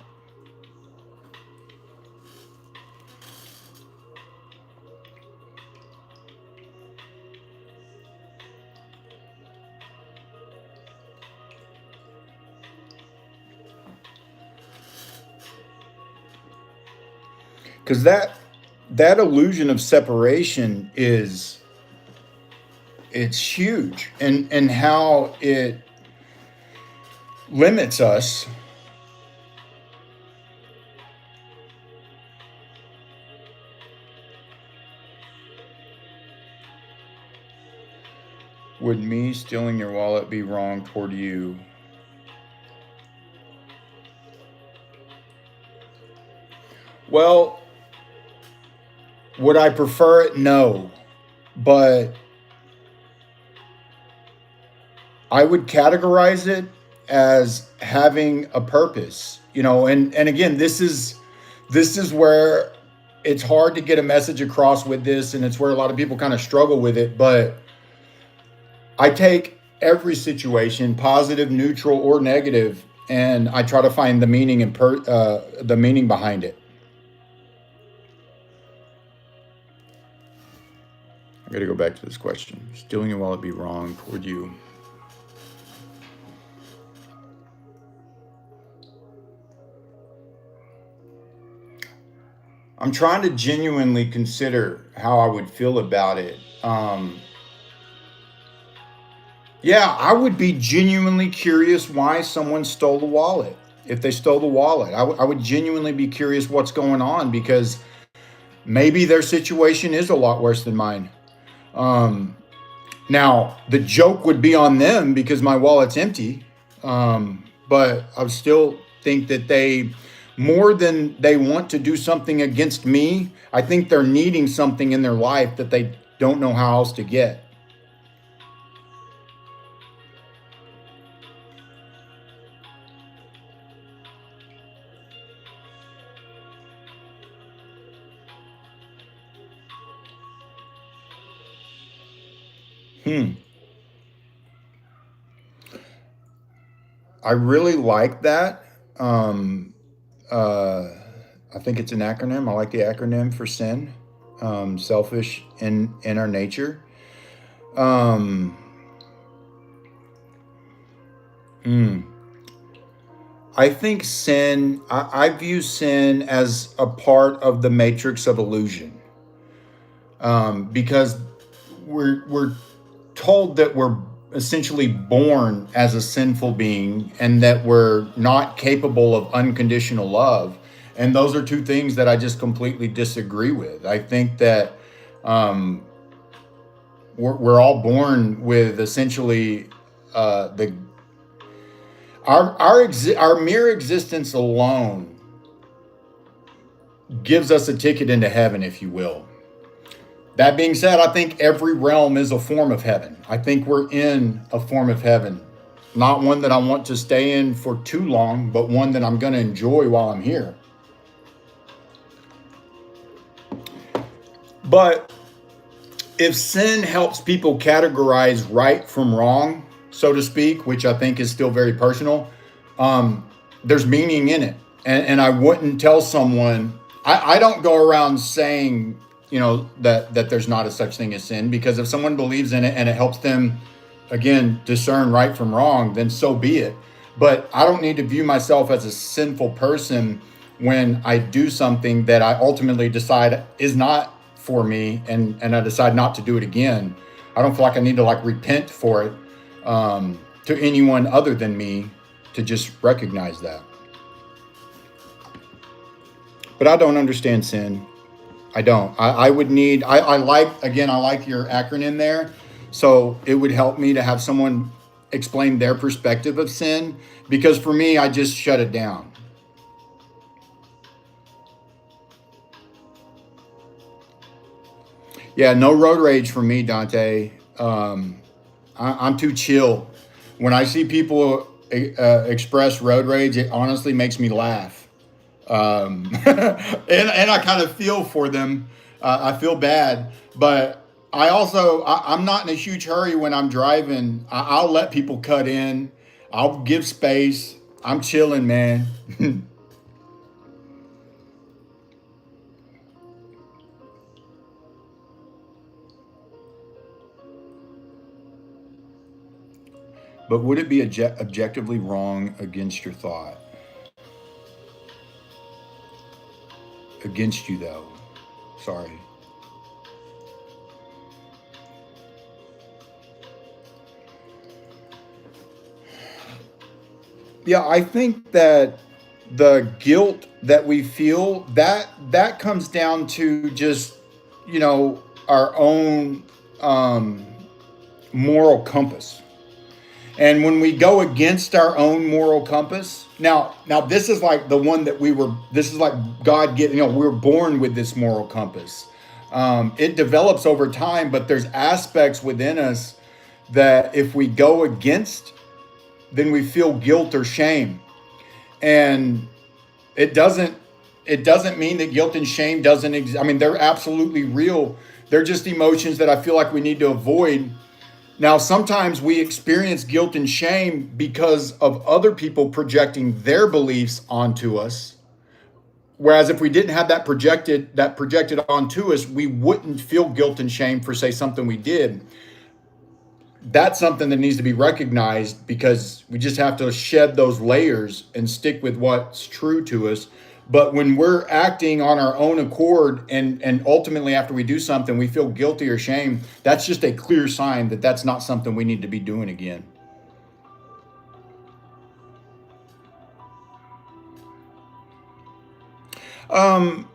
Because that illusion of separation it's huge, and how it limits us. Would me stealing your wallet be wrong toward you? Well, would I prefer it? No. But I would categorize it as having a purpose, and again, this is where it's hard to get a message across with this, and it's where a lot of people kind of struggle with it. But I take every situation, positive, neutral, or negative, and I try to find the meaning and the meaning behind it. I got to go back to this question. Stealing your wallet be wrong toward you? I'm trying to genuinely consider how I would feel about it. Yeah, I would be genuinely curious why someone stole the wallet. If they stole the wallet, I would genuinely be curious what's going on, because maybe their situation is a lot worse than mine. Um, Now, the joke would be on them because my wallet's empty. But I would still think that more than they want to do something against me, I think they're needing something in their life that they don't know how else to get. Hmm. I really like that. Um, uh, I think it's an acronym. I like the acronym for sin. Selfish in our nature. Um, hmm. I think I view sin as a part of the matrix of illusion, because we're told that we're essentially born as a sinful being, and that we're not capable of unconditional love. And those are two things that I just completely disagree with. I think that um, we're all born with essentially the our mere existence alone gives us a ticket into heaven, if you will. That being said, I think every realm is a form of heaven. I think we're in a form of heaven. Not one that I want to stay in for too long, but one that I'm going to enjoy while I'm here. But if sin helps people categorize right from wrong, so to speak, which I think is still very personal, there's meaning in it. And I wouldn't tell someone, I don't go around saying, that there's not a such thing as sin, because if someone believes in it and it helps them, again, discern right from wrong, then so be it. But I don't need to view myself as a sinful person when I do something that I ultimately decide is not for me, and I decide not to do it again. I don't feel like I need to repent for it, to anyone other than me, to just recognize that. But I don't understand sin. I don't. I would need. I like, again. I like your acronym there, so it would help me to have someone explain their perspective of sin, because for me, I just shut it down. Yeah, no road rage for me, Dante. I'm too chill. When I see people express road rage, it honestly makes me laugh. And I kind of feel for them. I feel bad, but I'm not in a huge hurry when I'm driving. I'll let people cut in. I'll give space. I'm chilling, man. But would it be objectively wrong against your thought? Against you, though. Sorry. Yeah, I think that the guilt that we feel, that comes down to just, our own um, moral compass. And when we go against our own moral compass, now this is like the one that this is like God getting, we were born with this moral compass. It develops over time, but there's aspects within us that if we go against, then we feel guilt or shame. And it doesn't it doesn't mean that guilt and shame doesn't exist. I mean, they're absolutely real. They're just emotions that I feel like we need to avoid. Now, sometimes we experience guilt and shame because of other people projecting their beliefs onto us. Whereas if we didn't have that projected onto us, we wouldn't feel guilt and shame for, say, something we did. That's something that needs to be recognized, because we just have to shed those layers and stick with what's true to us. But when we're acting on our own accord, and ultimately after we do something we feel guilty or shame, that's just a clear sign that that's not something we need to be doing again.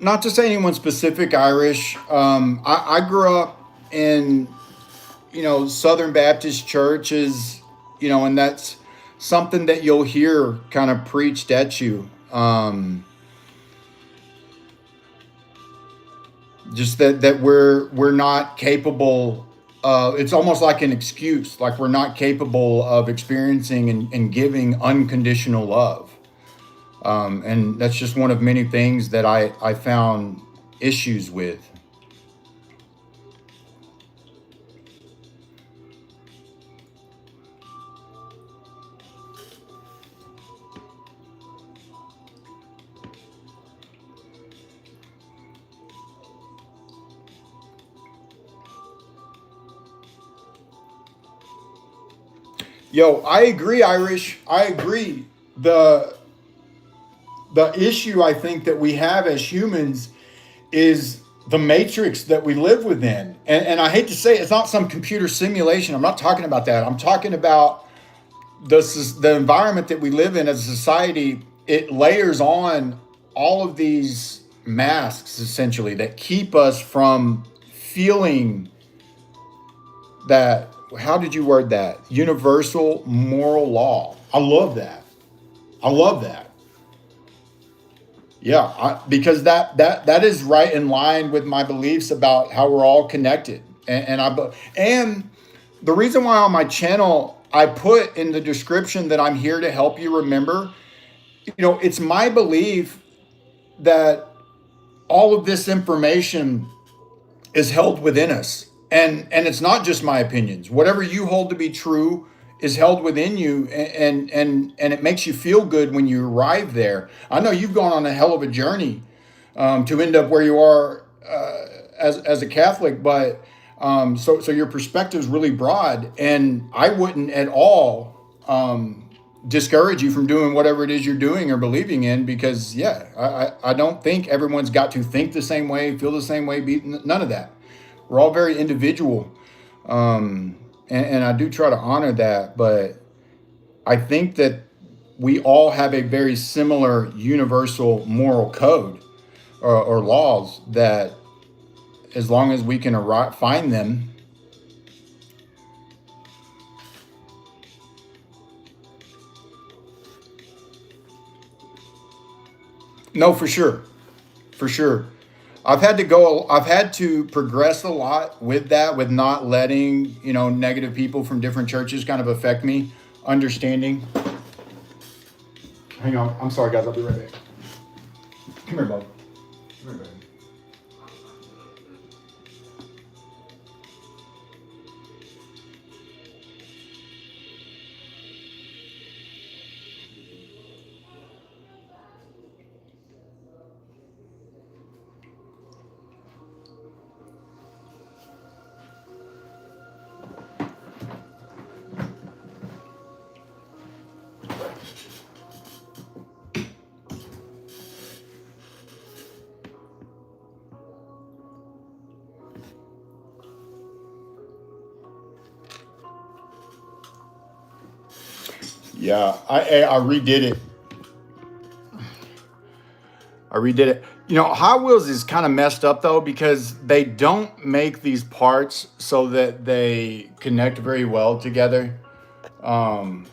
Not to say anyone specific, Irish. I grew up in, Southern Baptist churches, and that's something that you'll hear kind of preached at you. Just that we're not capable. It's almost like an excuse, like we're not capable of experiencing and giving unconditional love. And that's just one of many things that I found issues with. Yo, I agree, Irish. I agree. The issue I think that we have as humans is the matrix that we live within. And I hate to say it, it's not some computer simulation. I'm not talking about that. I'm talking about the environment that we live in as a society. It layers on all of these masks, essentially, that keep us from feeling that, how did you word that? Universal moral law. I love that. I love that. Yeah, because that is right in line with my beliefs about how we're all connected, and the reason why on my channel I put in the description that I'm here to help you remember. It's my belief that all of this information is held within us, and it's not just my opinions. Whatever you hold to be true is held within you, and it makes you feel good when you arrive there. I know you've gone on a hell of a journey to end up where you are as a Catholic, but so your perspective is really broad, and I wouldn't at all discourage you from doing whatever it is you're doing or believing in, because yeah, I don't think everyone's got to think the same way, feel the same way, be none of that. We're all very individual, and I do try to honor that, but I think that we all have a very similar universal moral code, or laws, that as long as we can find them. No, for sure. For sure. I've had to progress a lot with that, with not letting, negative people from different churches kind of affect me, understanding. Hang on. I'm sorry, guys. I'll be right back. Come here, bud. Come here, baby. Yeah, I redid it. I redid it. You know, Hot Wheels is kind of messed up though because they don't make these parts so that they connect very well together. Um,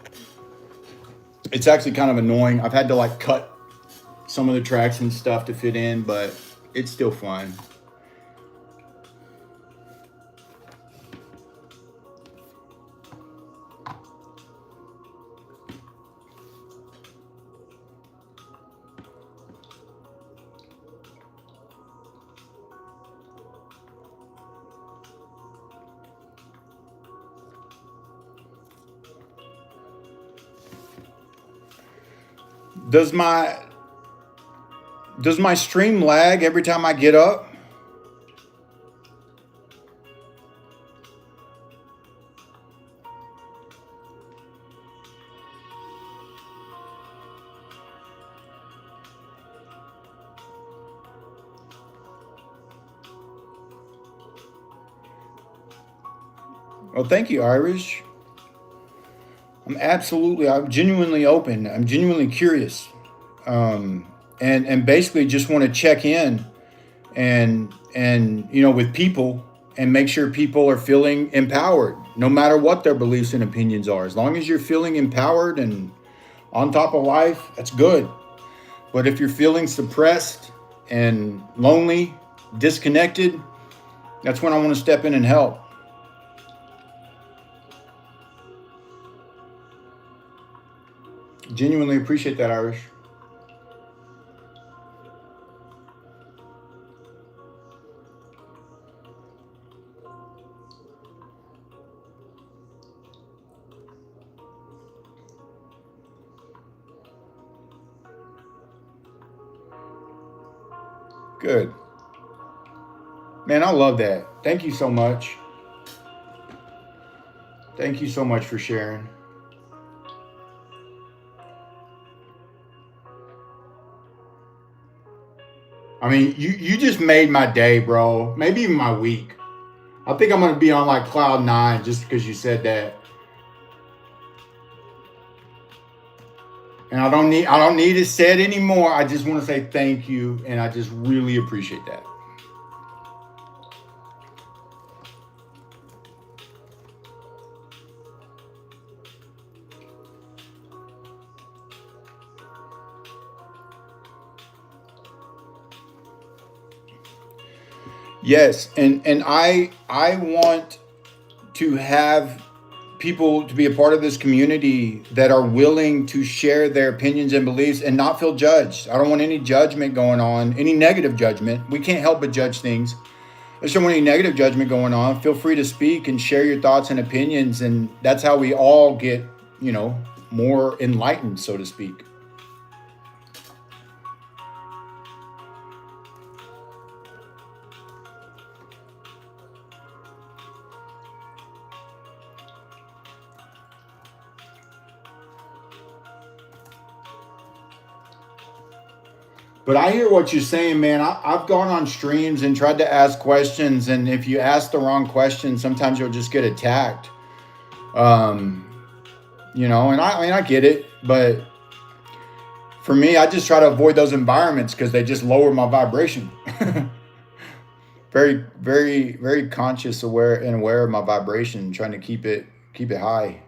it's actually kind of annoying. I've had to like cut some of the tracks and stuff to fit in, but it's still fun. Does my does my stream lag every time I get up? Well, thank you, Irish. I'm genuinely open. I'm genuinely curious. And basically just want to check in and you know with people and make sure people are feeling empowered no matter what their beliefs and opinions are. As long as you're feeling empowered and on top of life, that's good. But if you're feeling suppressed and lonely, disconnected, that's when I want to step in and help. Genuinely appreciate that, Irish. Good. Man, I love that. Thank you so much. Thank you so much for sharing. I mean, you just made my day, bro. Maybe even my week. I think I'm gonna be on like cloud nine just because you said that. And I don't need it said anymore. I just want to say thank you, and I just really appreciate that. Yes, and I want to have people to be a part of this community that are willing to share their opinions and beliefs and not feel judged. I don't want any judgment going on, any negative judgment. We can't help but judge things. I just don't want any negative judgment going on. Feel free to speak and share your thoughts and opinions, and that's how we all get, you know, more enlightened, so to speak. But I hear what you're saying, man. I've gone on streams and tried to ask questions, and if you ask the wrong question, sometimes you'll just get attacked. Um, you know, and I mean, I get it, but for me, I just try to avoid those environments because they just lower my vibration. Very conscious, aware of my vibration, trying to keep it high.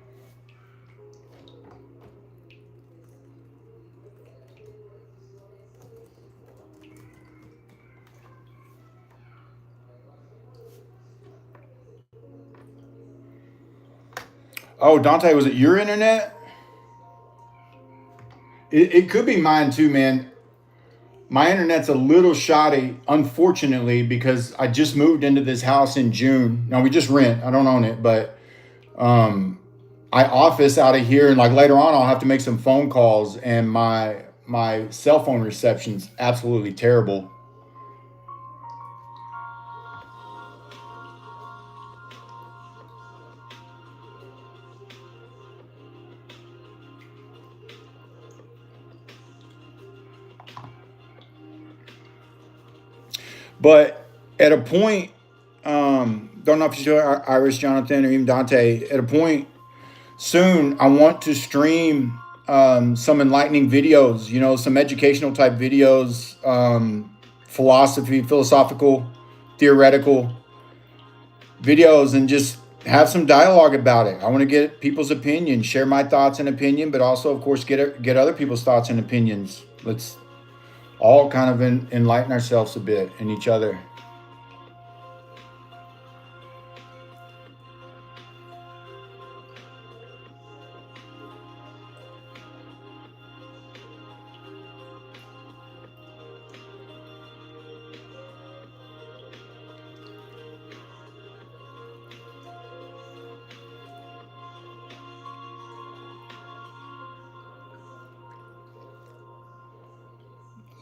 Oh, Dante, was it your internet? It could be mine too, man. My internet's a little shoddy, unfortunately, because I just moved into this house in June. Now we just rent. I don't own it, but um, I office out of here, and like later on, I'll have to make some phone calls, and my cell phone reception's absolutely terrible. But at a point, don't know if you're Irish, Jonathan, or even Dante. At a point, soon I want to stream some enlightening videos, some educational type videos, philosophical, theoretical videos, and just have some dialogue about it. I want to get people's opinion, share my thoughts and opinion, but also, of course, get other people's thoughts and opinions. Let's all kind of enlighten ourselves a bit and each other.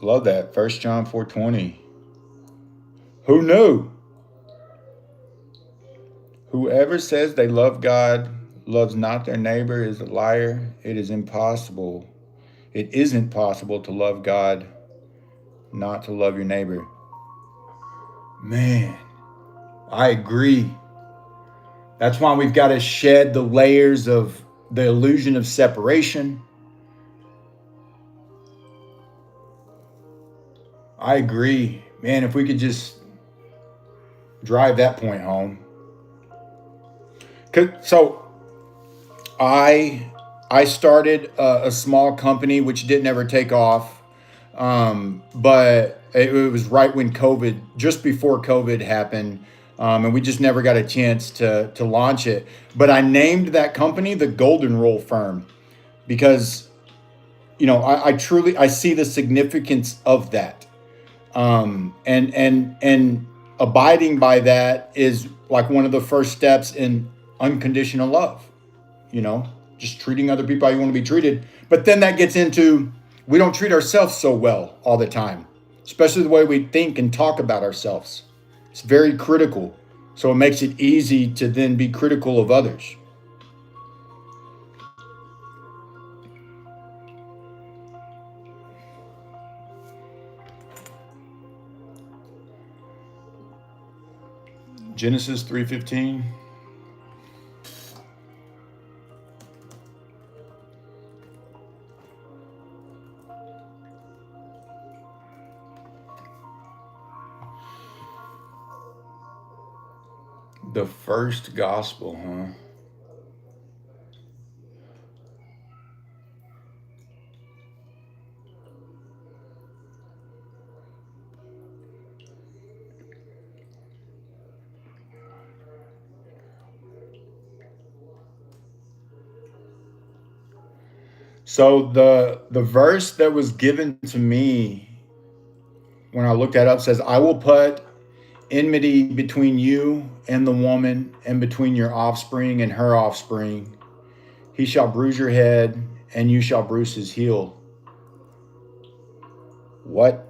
Love that. 1 John 4:20. Who knew? Whoever says they love God, loves not their neighbor, is a liar. It is impossible. It isn't possible to love God, not to love your neighbor. Man, I agree. That's why we've got to shed the layers of the illusion of separation. I agree. Man, if we could just drive that point home. So I started a small company which didn't ever take off, but it was right when COVID, just before COVID happened, and we just never got a chance to launch it. But I named that company the Golden Rule Firm because I truly I see the significance of that, and abiding by that is like one of the first steps in unconditional love. you know, just treating other people how you want to be treated. But then that gets into we don't treat ourselves so well all the time, especially the way we think and talk about ourselves. It's very critical. So it makes it easy to then be critical of others. Genesis 3:15. The first gospel, huh? So the verse that was given to me when I looked that up says, "I will put enmity between you and the woman, and between your offspring and her offspring. He shall bruise your head, and you shall bruise his heel." What?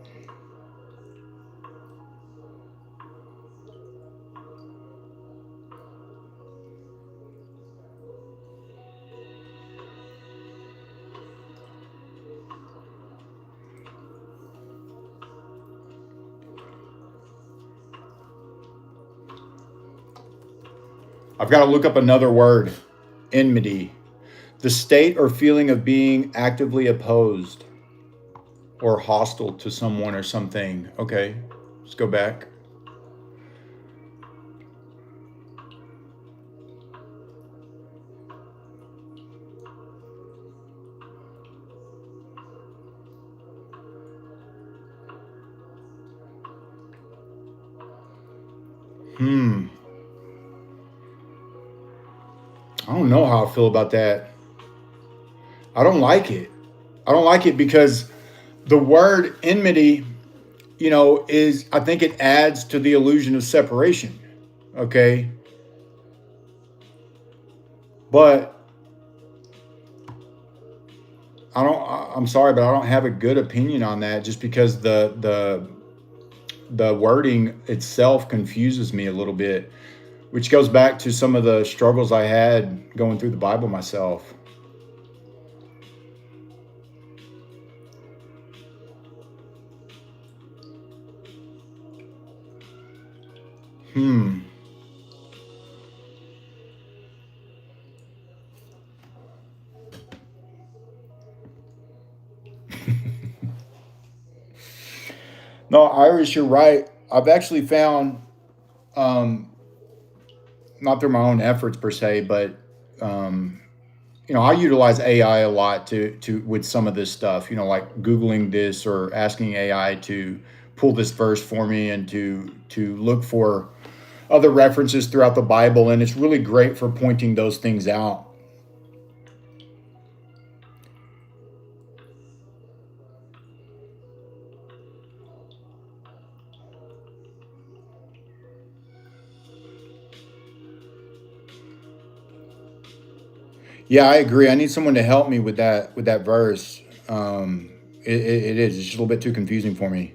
I've got to look up another word. Enmity. The state or feeling of being actively opposed or hostile to someone or something. Okay, let's go back. Hmm. I don't know how I feel about that. I don't like it. I don't like it because the word enmity, is, I think it adds to the illusion of separation. Okay. But I'm sorry, but I don't have a good opinion on that just because the wording itself confuses me a little bit, which goes back to some of the struggles I had going through the Bible myself. Hmm. No, Irish, you're right. I've actually found, um, not through my own efforts per se, but um, I utilize AI a lot to with some of this stuff. Like Googling this or asking AI to pull this verse for me and to look for other references throughout the Bible, and it's really great for pointing those things out. Yeah, I agree. I need someone to help me with that verse. It is. It's just a little bit too confusing for me.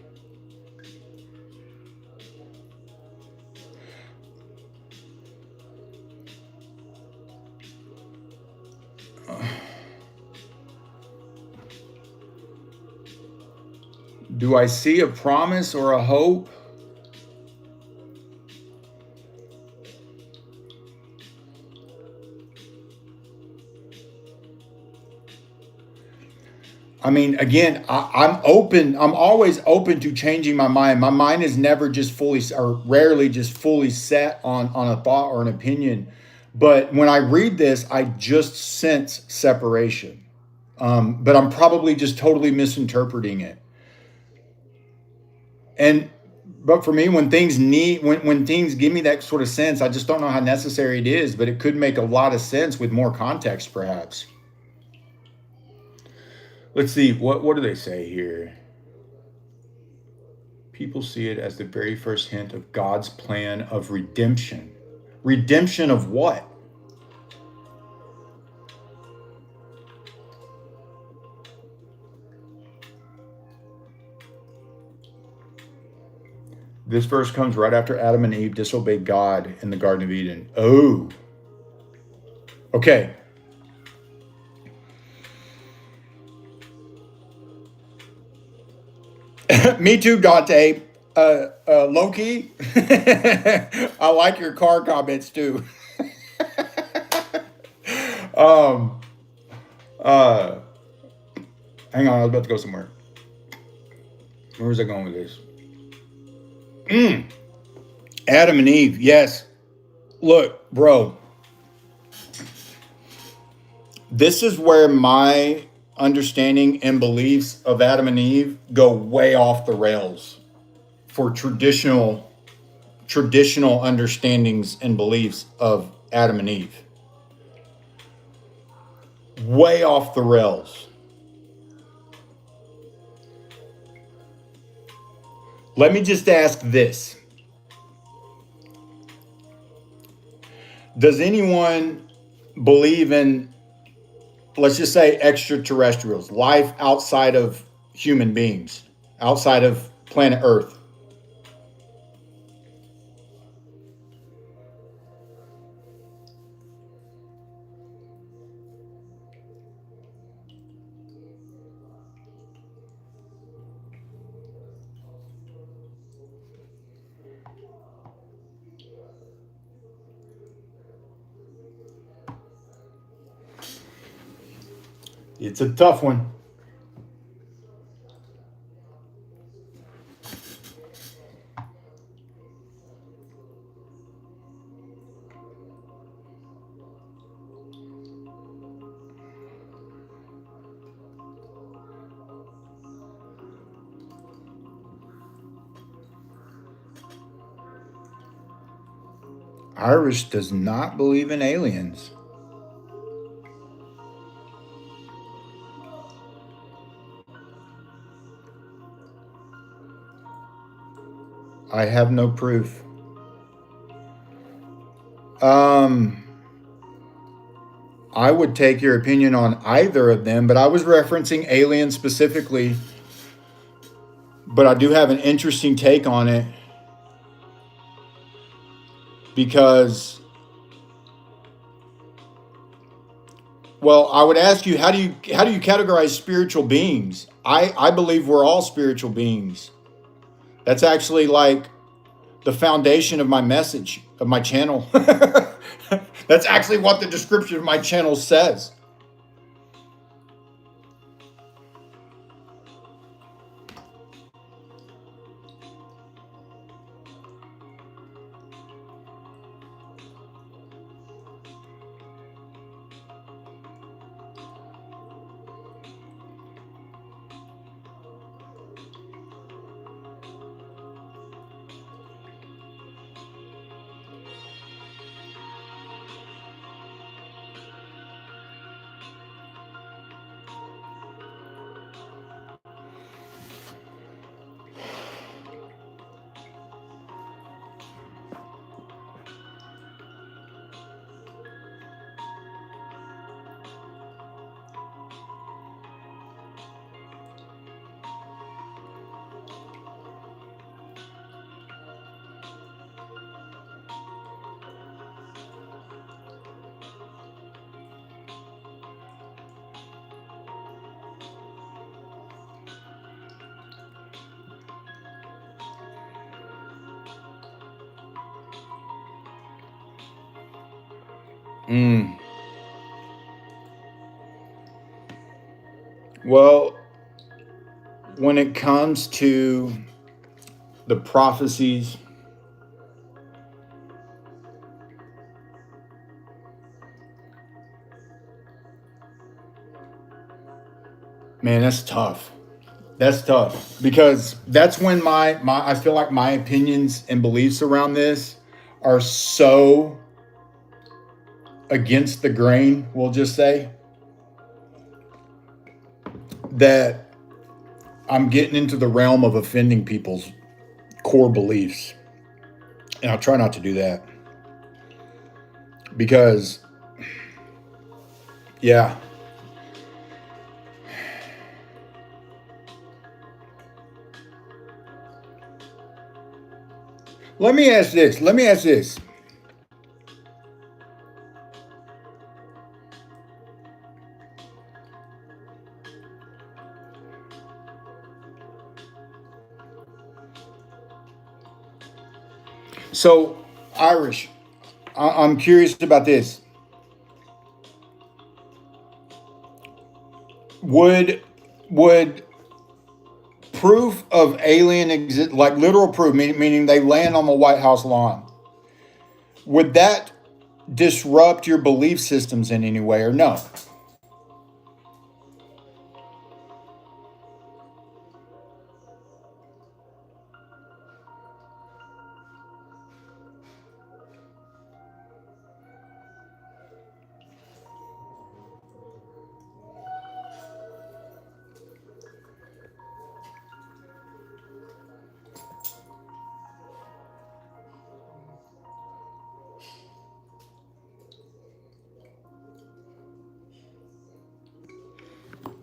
Do I see a promise or a hope? I mean, again, I'm open. I'm always open to changing my mind. My mind is never just fully, or rarely just fully set on a thought or an opinion. But when I read this, I just sense separation. But I'm probably just totally misinterpreting it. And but for me, when things give me that sort of sense, I just don't know how necessary it is. But it could make a lot of sense with more context, perhaps. Let's see. What do they say here? People see it as the very first hint of God's plan of redemption. Redemption of what? This verse comes right after Adam and Eve disobeyed God in the Garden of Eden. Oh, okay. Me too, Dante. Loki, I like your car comments too. um, uh, Hang on, I was about to go somewhere. Where was I going with this? Adam and Eve, yes. Look, bro, this is where my understanding and beliefs of Adam and Eve go way off the rails for traditional understandings and beliefs of Adam and Eve. Way off the rails. Let me just ask this. Does anyone believe in, let's just say, extraterrestrials, life outside of human beings, outside of planet Earth? It's a tough one. Irish does not believe in aliens. I have no proof. Um, I would take your opinion on either of them, but I was referencing aliens specifically. But I do have an interesting take on it because, well, I would ask you, how do you categorize spiritual beings? I believe we're all spiritual beings. That's actually like the foundation of my message, of my channel. That's actually what the description of my channel says. Mm. Well, when it comes to the prophecies, man, that's tough. That's tough because that's when my I feel like my opinions and beliefs around this are so against the grain, we'll just say, that I'm getting into the realm of offending people's core beliefs. And I'll try not to do that because, yeah. Let me ask this. Let me ask this. So, Irish, I'm curious about this. Would would proof of alien exist, like literal proof, meaning they land on the White House lawn, would that disrupt your belief systems in any way or no?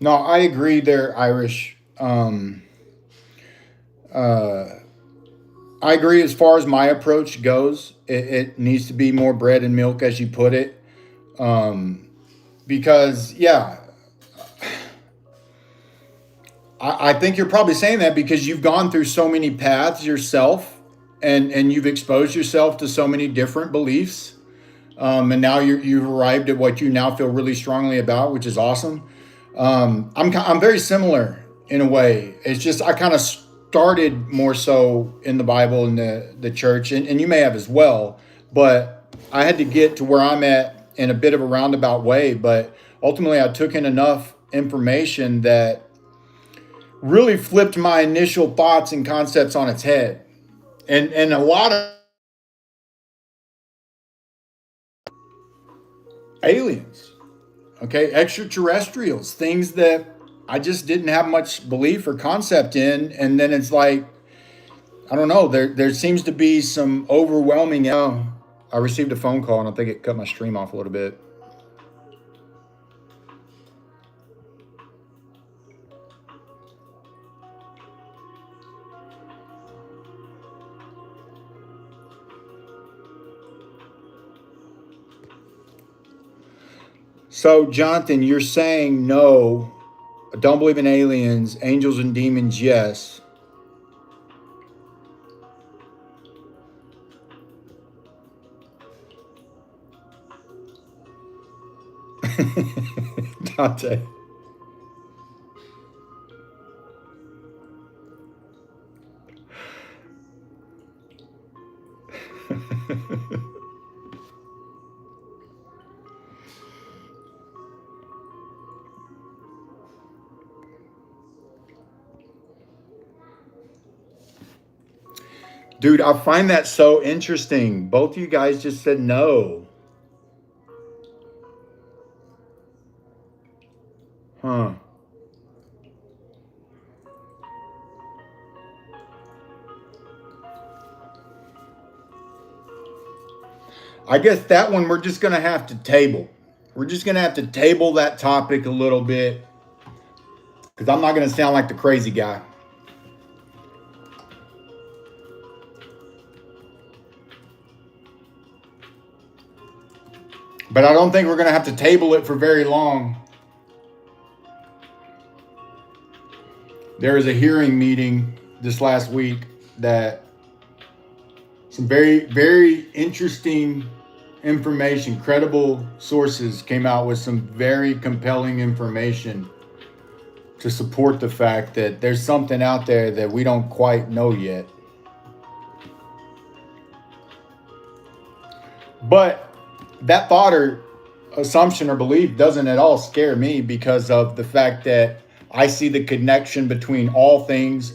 No, I agree there, Irish. Uh, I agree as far as my approach goes. It needs to be more bread and milk, as you put it. Um, because, yeah, I think you're probably saying that because you've gone through so many paths yourself and you've exposed yourself to so many different beliefs. And now you've arrived at what you now feel really strongly about, which is awesome. I'm very similar in a way. It's just I kind of started more so in the Bible and the church, and you may have as well. But I had to get to where I'm at in a bit of a roundabout way. But ultimately, I took in enough information that really flipped my initial thoughts and concepts on its head. And a lot of aliens, okay, extraterrestrials, things that I just didn't have much belief or concept in. And then it's like, I don't know, there seems to be some overwhelming. Oh, I received a phone call and I think it cut my stream off a little bit. So, Jonathan, you're saying no, I don't believe in aliens, angels and demons, yes. Dante. Dude, I find that so interesting. Both of you guys just said no. Huh. I guess that one we're just going to have to table. We're just going to have to table that topic a little bit because I'm not going to sound like the crazy guy. But I don't think we're going to have to table it for very long. There was a hearing meeting this last week that some very, very interesting information, credible sources came out with some very compelling information to support the fact that there's something out there that we don't quite know yet. But that thought or assumption or belief doesn't at all scare me, because of the fact that I see the connection between all things.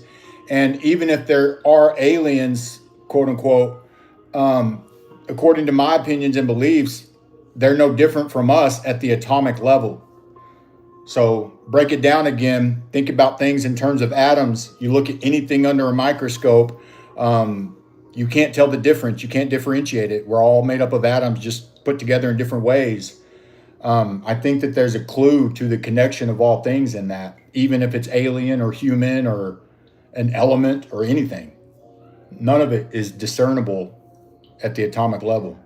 And even if there are aliens, quote unquote, according to my opinions and beliefs, they're no different from us at the atomic level. So break it down again. Think about things in terms of atoms. You look at anything under a microscope, you can't tell the difference. You can't differentiate it. We're all made up of atoms, just put together in different ways. I think that there's a clue to the connection of all things in that, even if it's alien or human or an element or anything. None of it is discernible at the atomic level.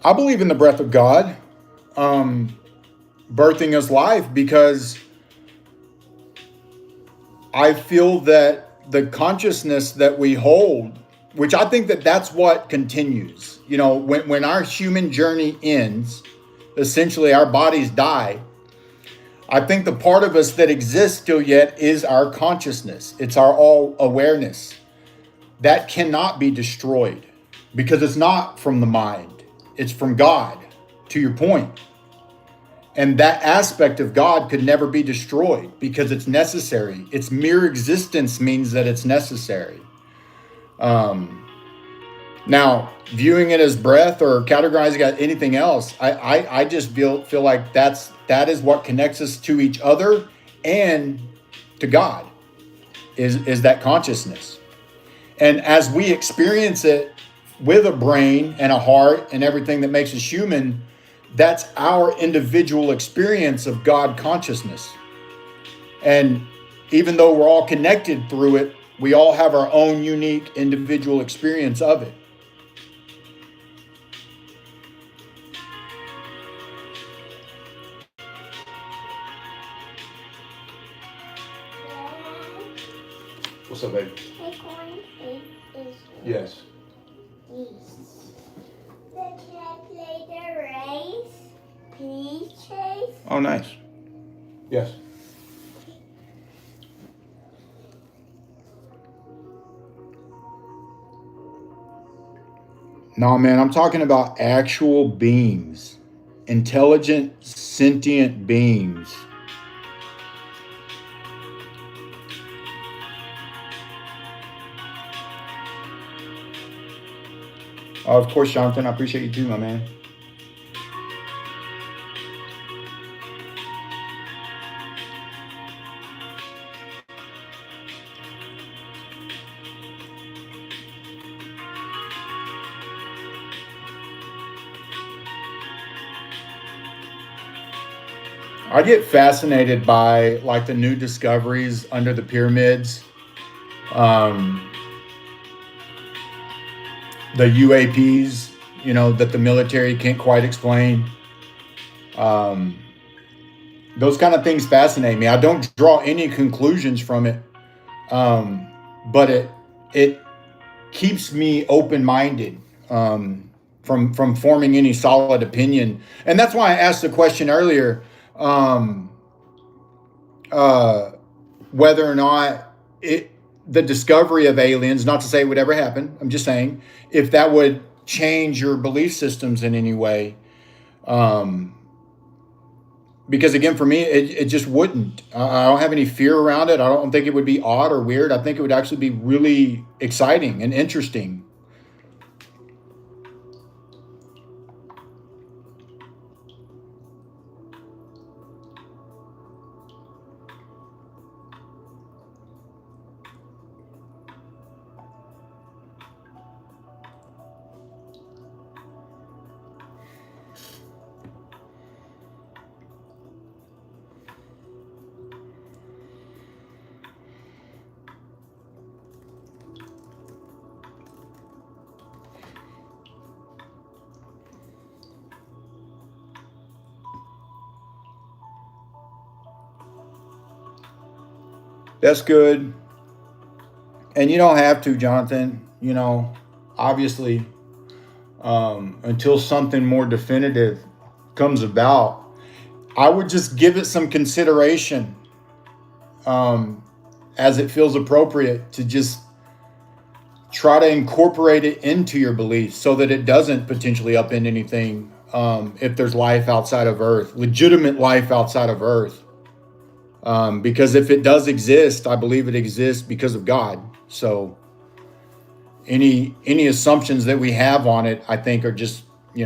I believe in the breath of God birthing us life, because I feel that the consciousness that we hold, which I think that that's what continues. You know, when our human journey ends, essentially our bodies die. I think the part of us that exists still yet is our consciousness. It's our all awareness. That cannot be destroyed, because it's not from the mind. It's from God, to your point. And that aspect of God could never be destroyed, because it's necessary. Its mere existence means that it's necessary. Now, viewing it as breath or categorizing it as anything else, I just feel like that is what connects us to each other and to God, is that consciousness. And as we experience it with a brain and a heart and everything that makes us human, that's our individual experience of God consciousness. And even though we're all connected through it, we all have our own unique individual experience of it. What's up, baby? Yes. Can I play the race? Please, Chase? Oh, nice. Yes. No, man, I'm talking about actual beings, intelligent, sentient beings. Oh, of course, Jonathan, I appreciate you too, my man. I get fascinated by like the new discoveries under the pyramids, um, the UAPs, that the military can't quite explain. Um, those kind of things fascinate me. I don't draw any conclusions from it, but it keeps me open minded, from forming any solid opinion. And that's why I asked the question earlier, um, uh, whether or not the discovery of aliens, not to say it would ever happen, I'm just saying if that would change your belief systems in any way. Um, because again, for me, it just wouldn't. I don't have any fear around it. I don't think it would be odd or weird. I think it would actually be really exciting and interesting. That's good. And you don't have to, Jonathan. Obviously, until something more definitive comes about, I would just give it some consideration, um, as it feels appropriate to just try to incorporate it into your beliefs so that it doesn't potentially upend anything, if there's life outside of Earth, legitimate life outside of Earth. Because if it does exist, I believe it exists because of God. So any assumptions that we have on it, I think, are just, we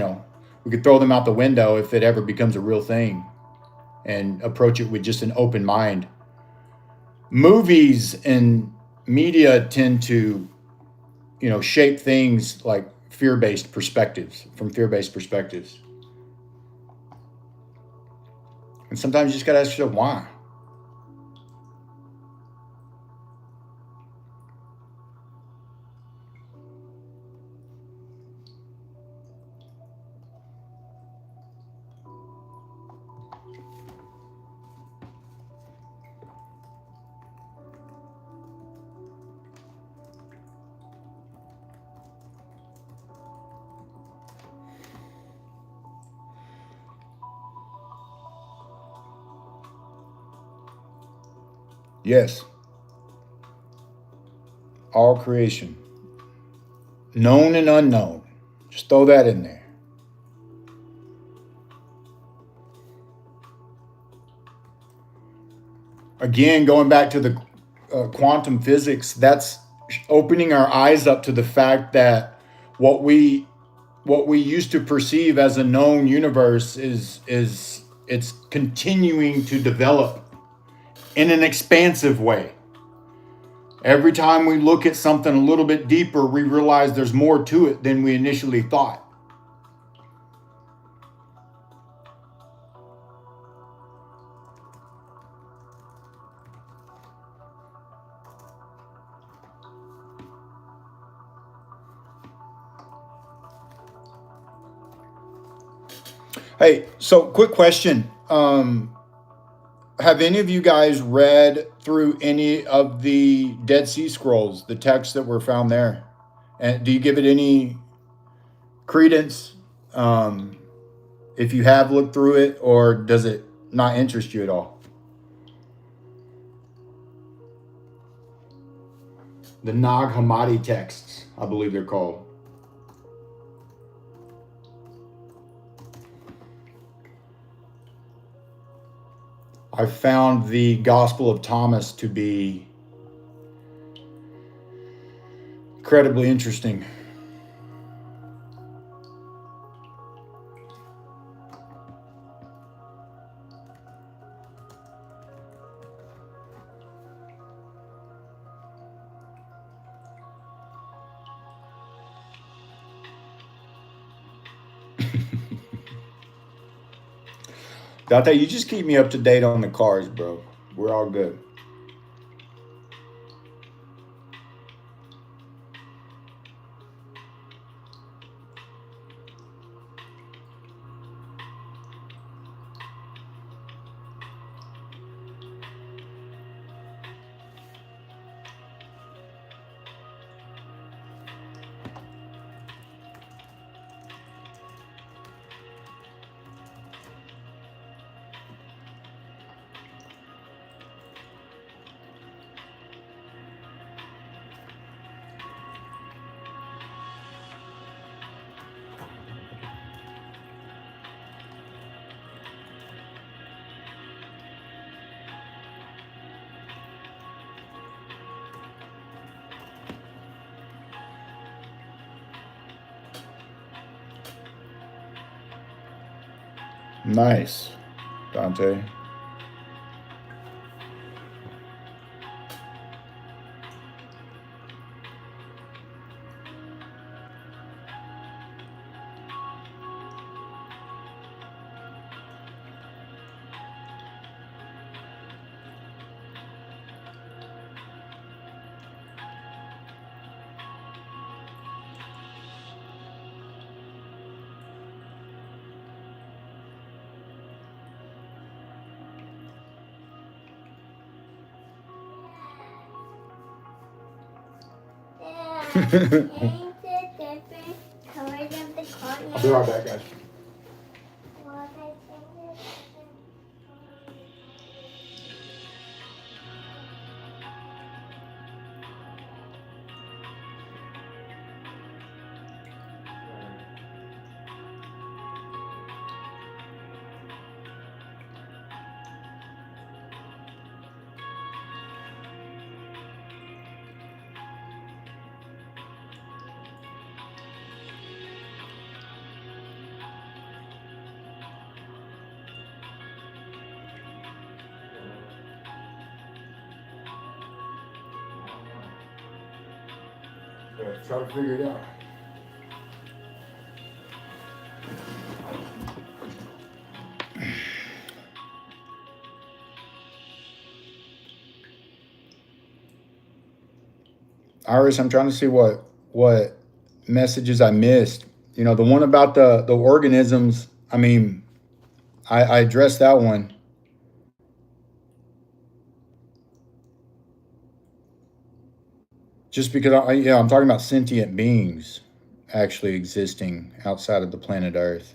could throw them out the window if it ever becomes a real thing, and approach it with just an open mind. Movies and media tend to, shape things like fear-based perspectives. And sometimes you just got to ask yourself why. Yes, all creation, known and unknown. Just throw that in there. Again, going back to the quantum physics, that's opening our eyes up to the fact that what we what we used to perceive as a known universe is it's continuing to develop in an expansive way. Every time we look at something a little bit deeper, we realize there's more to it than we initially thought. Hey, so quick question. Have any of you guys read through any of the Dead Sea Scrolls, the texts that were found there? And do you give it any credence? If you have looked through it, or does it not interest you at all? The Nag Hammadi texts, I believe they're called. I found the Gospel of Thomas to be incredibly interesting. Dante, you just keep me up to date on the cars, bro. We're all good. Nice, Dante. Change the different colors of the car. I'll be right back, guys. Try to figure it out. Iris, I'm trying to see what messages I missed. You know, the one about the organisms. I mean, I addressed that one. Just because I'm talking about sentient beings actually existing outside of the planet Earth.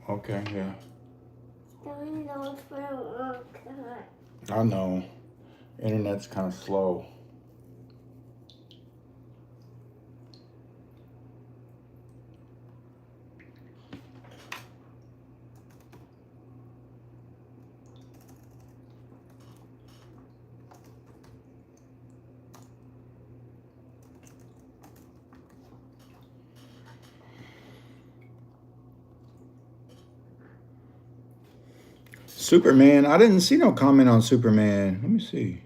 Okay, yeah. I know. Internet's kind of slow. Superman. I didn't see no comment on Superman. Let me see.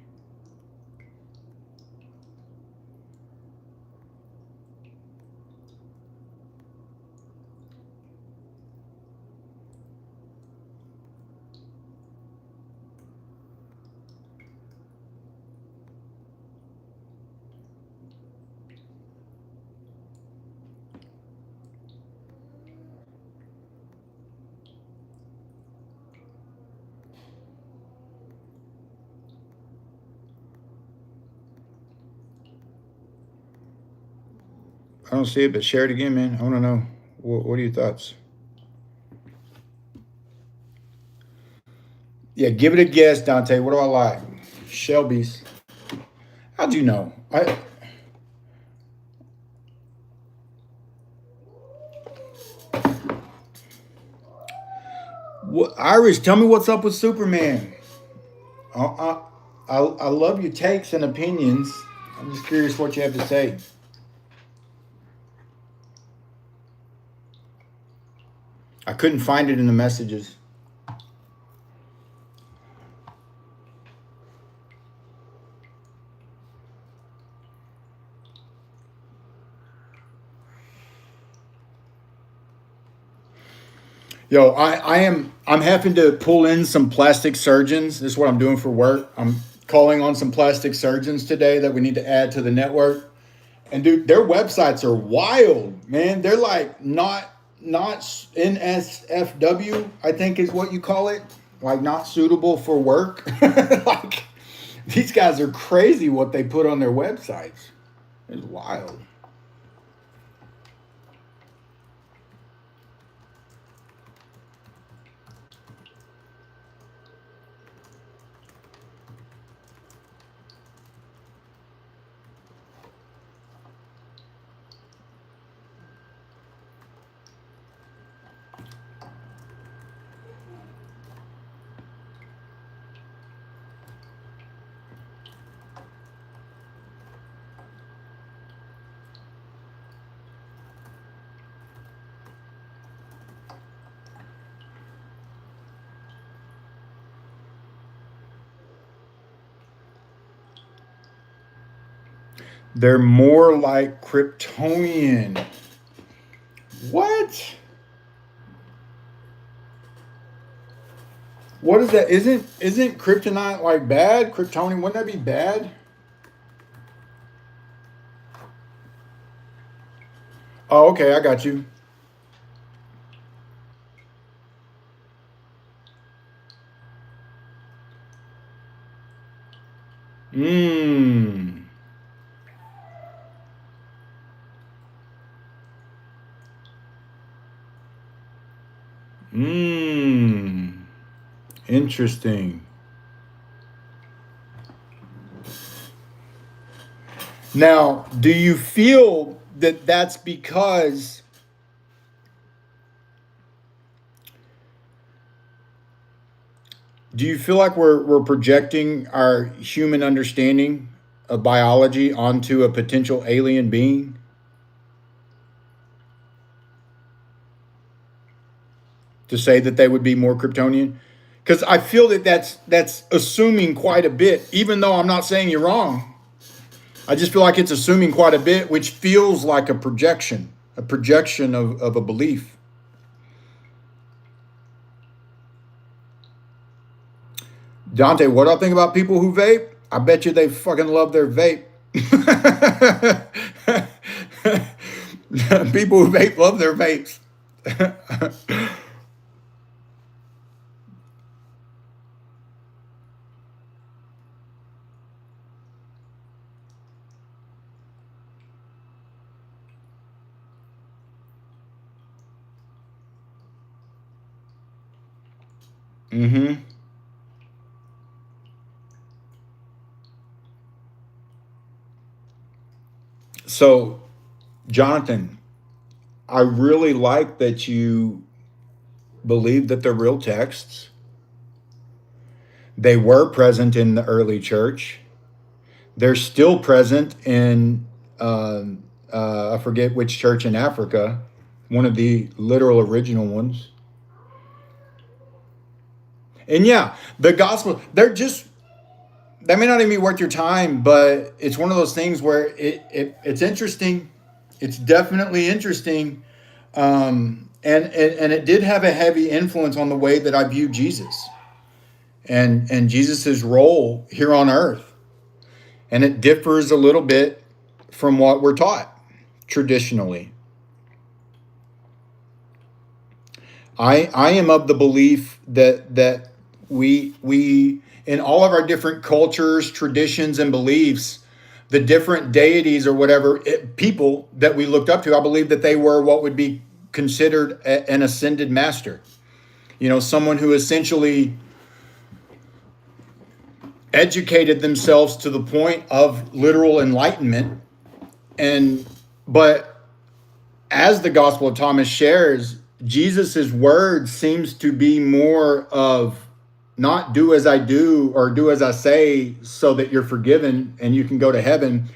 I don't see it, but share it again, man. I want to know. What are your thoughts? Yeah, give it a guess, Dante. What do I like? Shelby's. How'd you know? Irish, tell me what's up with Superman. I love your takes and opinions. I'm just curious what you have to say. I couldn't find it in the messages. Yo, I'm having to pull in some plastic surgeons. This is what I'm doing for work. I'm calling on some plastic surgeons today that we need to add to the network. And dude, their websites are wild, man. They're like not NSFW, I think is what you call it. Like not suitable for work. Like these guys are crazy what they put on their websites. It's wild. They're more like Kryptonian. What? What is that? Isn't kryptonite like bad? Kryptonian, wouldn't that be bad? Oh, okay, I got you. Mmm. Mmm. Interesting. Now, do you feel that that's because do you feel like we're projecting our human understanding of biology onto a potential alien being to say that they would be more Kryptonian? Because I feel that that's assuming quite a bit, even though I'm not saying you're wrong. I just feel like it's assuming quite a bit, which feels like a projection of a belief. Dante, what do I think about people who vape? I bet you they fucking love their vape. People who vape love their vapes. Mm-hmm. So, Jonathan, I really like that you believe that they're real texts. They were present in the early church. They're still present in, I forget which church in Africa, one of the literal original ones. And yeah, the gospel, that may not even be worth your time, but it's one of those things where it's interesting. It's definitely interesting. And it did have a heavy influence on the way that I view Jesus and Jesus's role here on earth. And it differs a little bit from what we're taught traditionally. I am of the belief that we in all of our different cultures, traditions, and beliefs, the different deities or whatever people that we looked up to, I believe that they were what would be considered an ascended master. You know, someone who essentially educated themselves to the point of literal enlightenment. And but as the Gospel of Thomas shares, Jesus's word seems to be more of not do as I do or do as I say so that you're forgiven and you can go to heaven.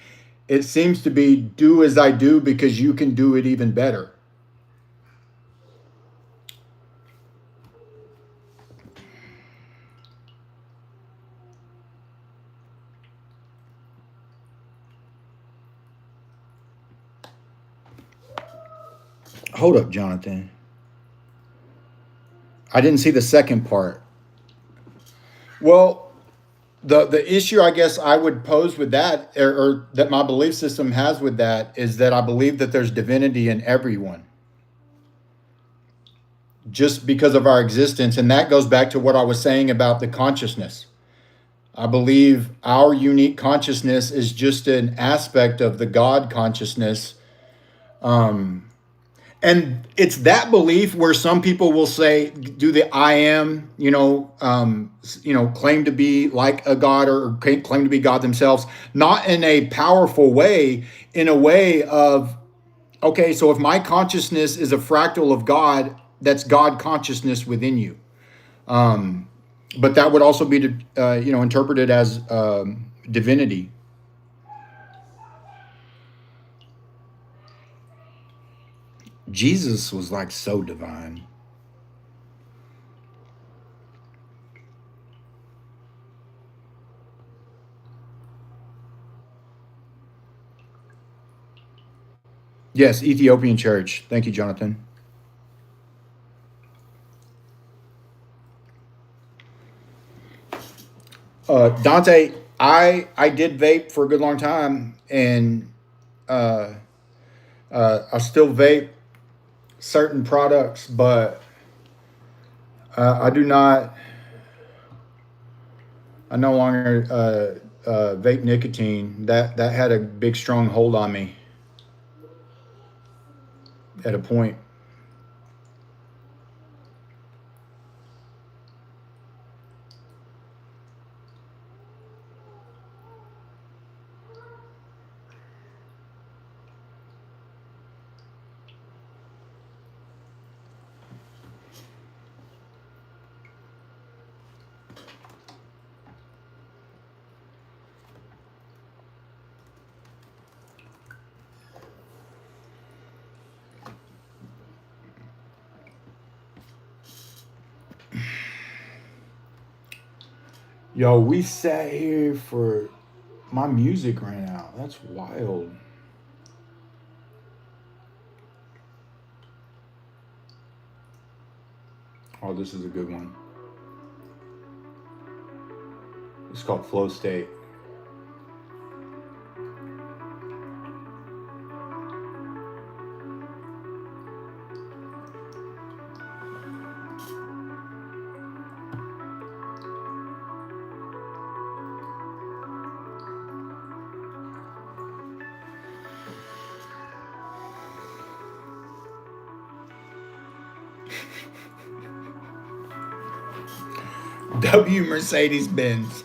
It seems to be do as I do because you can do it even better. Hold up, Jonathan. I didn't see the second part. Well, the issue I guess I would pose with that, or that my belief system has with that, is that I believe that there's divinity in everyone just because of our existence. And that goes back to what I was saying about the consciousness. I believe our unique consciousness is just an aspect of the God consciousness. And it's that belief where some people will say, do the I am, claim to be like a God or claim to be God themselves, not in a powerful way, in a way of, okay, so if my consciousness is a fractal of God, that's God consciousness within you. But that would also be, interpreted as divinity. Jesus was like so divine. Yes, Ethiopian church. Thank you, Jonathan. Dante, I did vape for a good long time, and uh, I still vape certain products, but I do not. I no longer vape nicotine. That had a big strong hold on me at a point. Yo, we sat here for my music ran out. That's wild. Oh, this is a good one. It's called Flow State. W Mercedes Benz.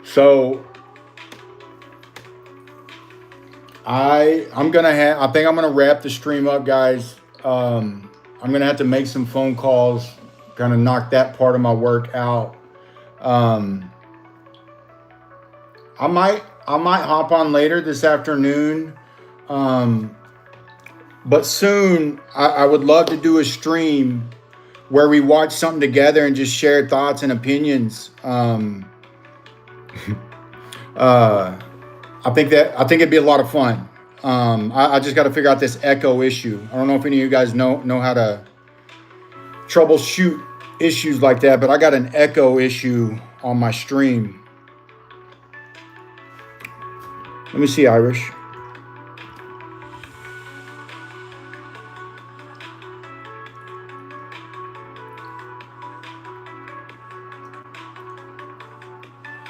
So I think I'm gonna wrap the stream up, guys. I'm gonna have to make some phone calls, kind of knock that part of my work out. Um, I might hop on later this afternoon. Um, but soon I would love to do a stream where we watch something together and just share thoughts and opinions. Uh, I think it'd be a lot of fun. I just got to figure out this echo issue. I don't know if any of you guys know how to troubleshoot issues like that, but I got an echo issue on my stream. Let me see, Irish.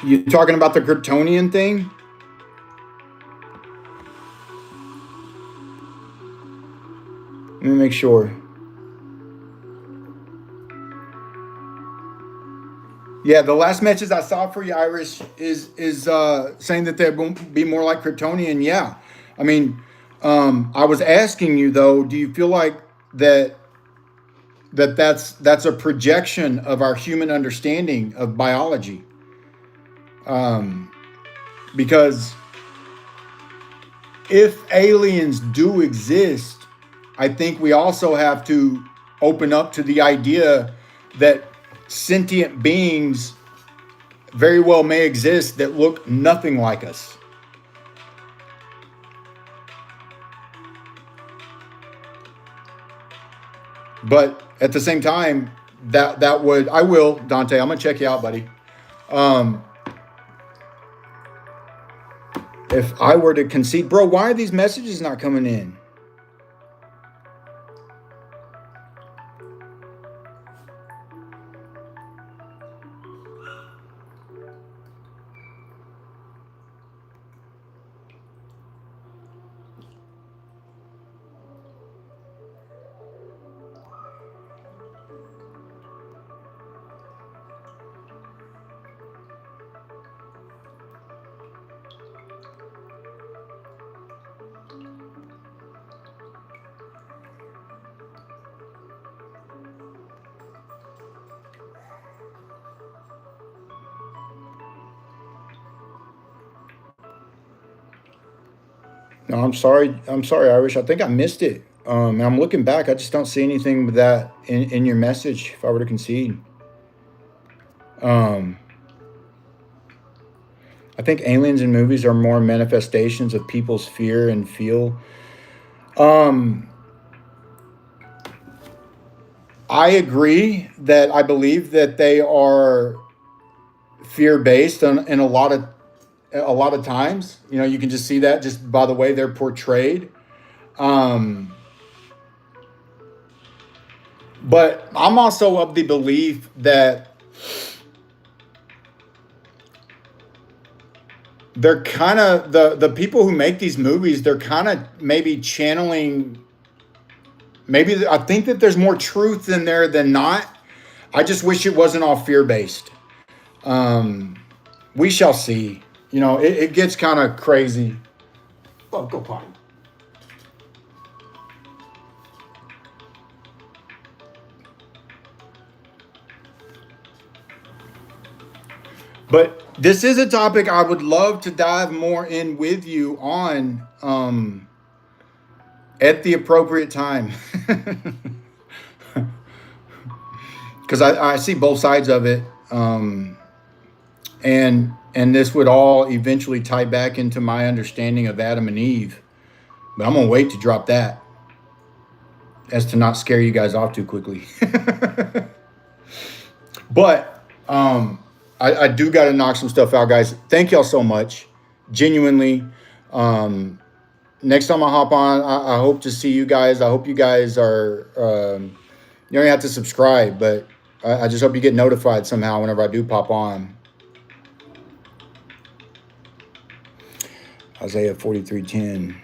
You talking about the Kryptonian thing? Let me make sure. Yeah, the last message I saw for you, Irish, is saying that they won't be more like Kryptonian. Yeah, I mean, I was asking you though, do you feel like that that's a projection of our human understanding of biology? Um, because if aliens do exist, I think we also have to open up to the idea that sentient beings very well may exist that look nothing like us. But at the same time, that would I will Dante. I'm gonna check you out, buddy. Um, if I were to concede, bro, why are these messages not coming in? No, I'm sorry. I'm sorry, Irish. I think I missed it. And I'm looking back, I just don't see anything with that in your message. If I were to concede, I think aliens in movies are more manifestations of people's fear and feel. I agree that I believe that they are fear based in a lot of times. You can just see that just by the way they're portrayed. But I'm also of the belief that they're kind of the people who make these movies. They're kind of maybe channeling. Maybe I think that there's more truth in there than not. I just wish it wasn't all fear based. We shall see. It gets kind of crazy. Oh, go potty. But this is a topic I would love to dive more in with you on at the appropriate time. Because I see both sides of it. And this would all eventually tie back into my understanding of Adam and Eve. But I'm going to wait to drop that as to not scare you guys off too quickly. But I do got to knock some stuff out, guys. Thank y'all so much. Genuinely. Next time I hop on, I hope to see you guys. I hope you guys are, you don't have to subscribe, but I just hope you get notified somehow whenever I do pop on. Isaiah 43:10.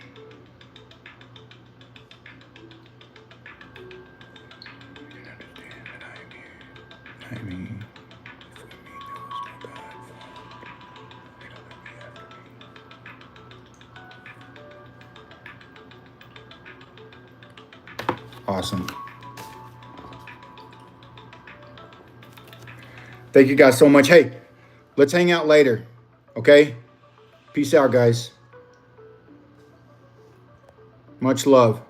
Awesome. Thank you guys so much. Hey, let's hang out later. Okay? Peace out, guys. Much love.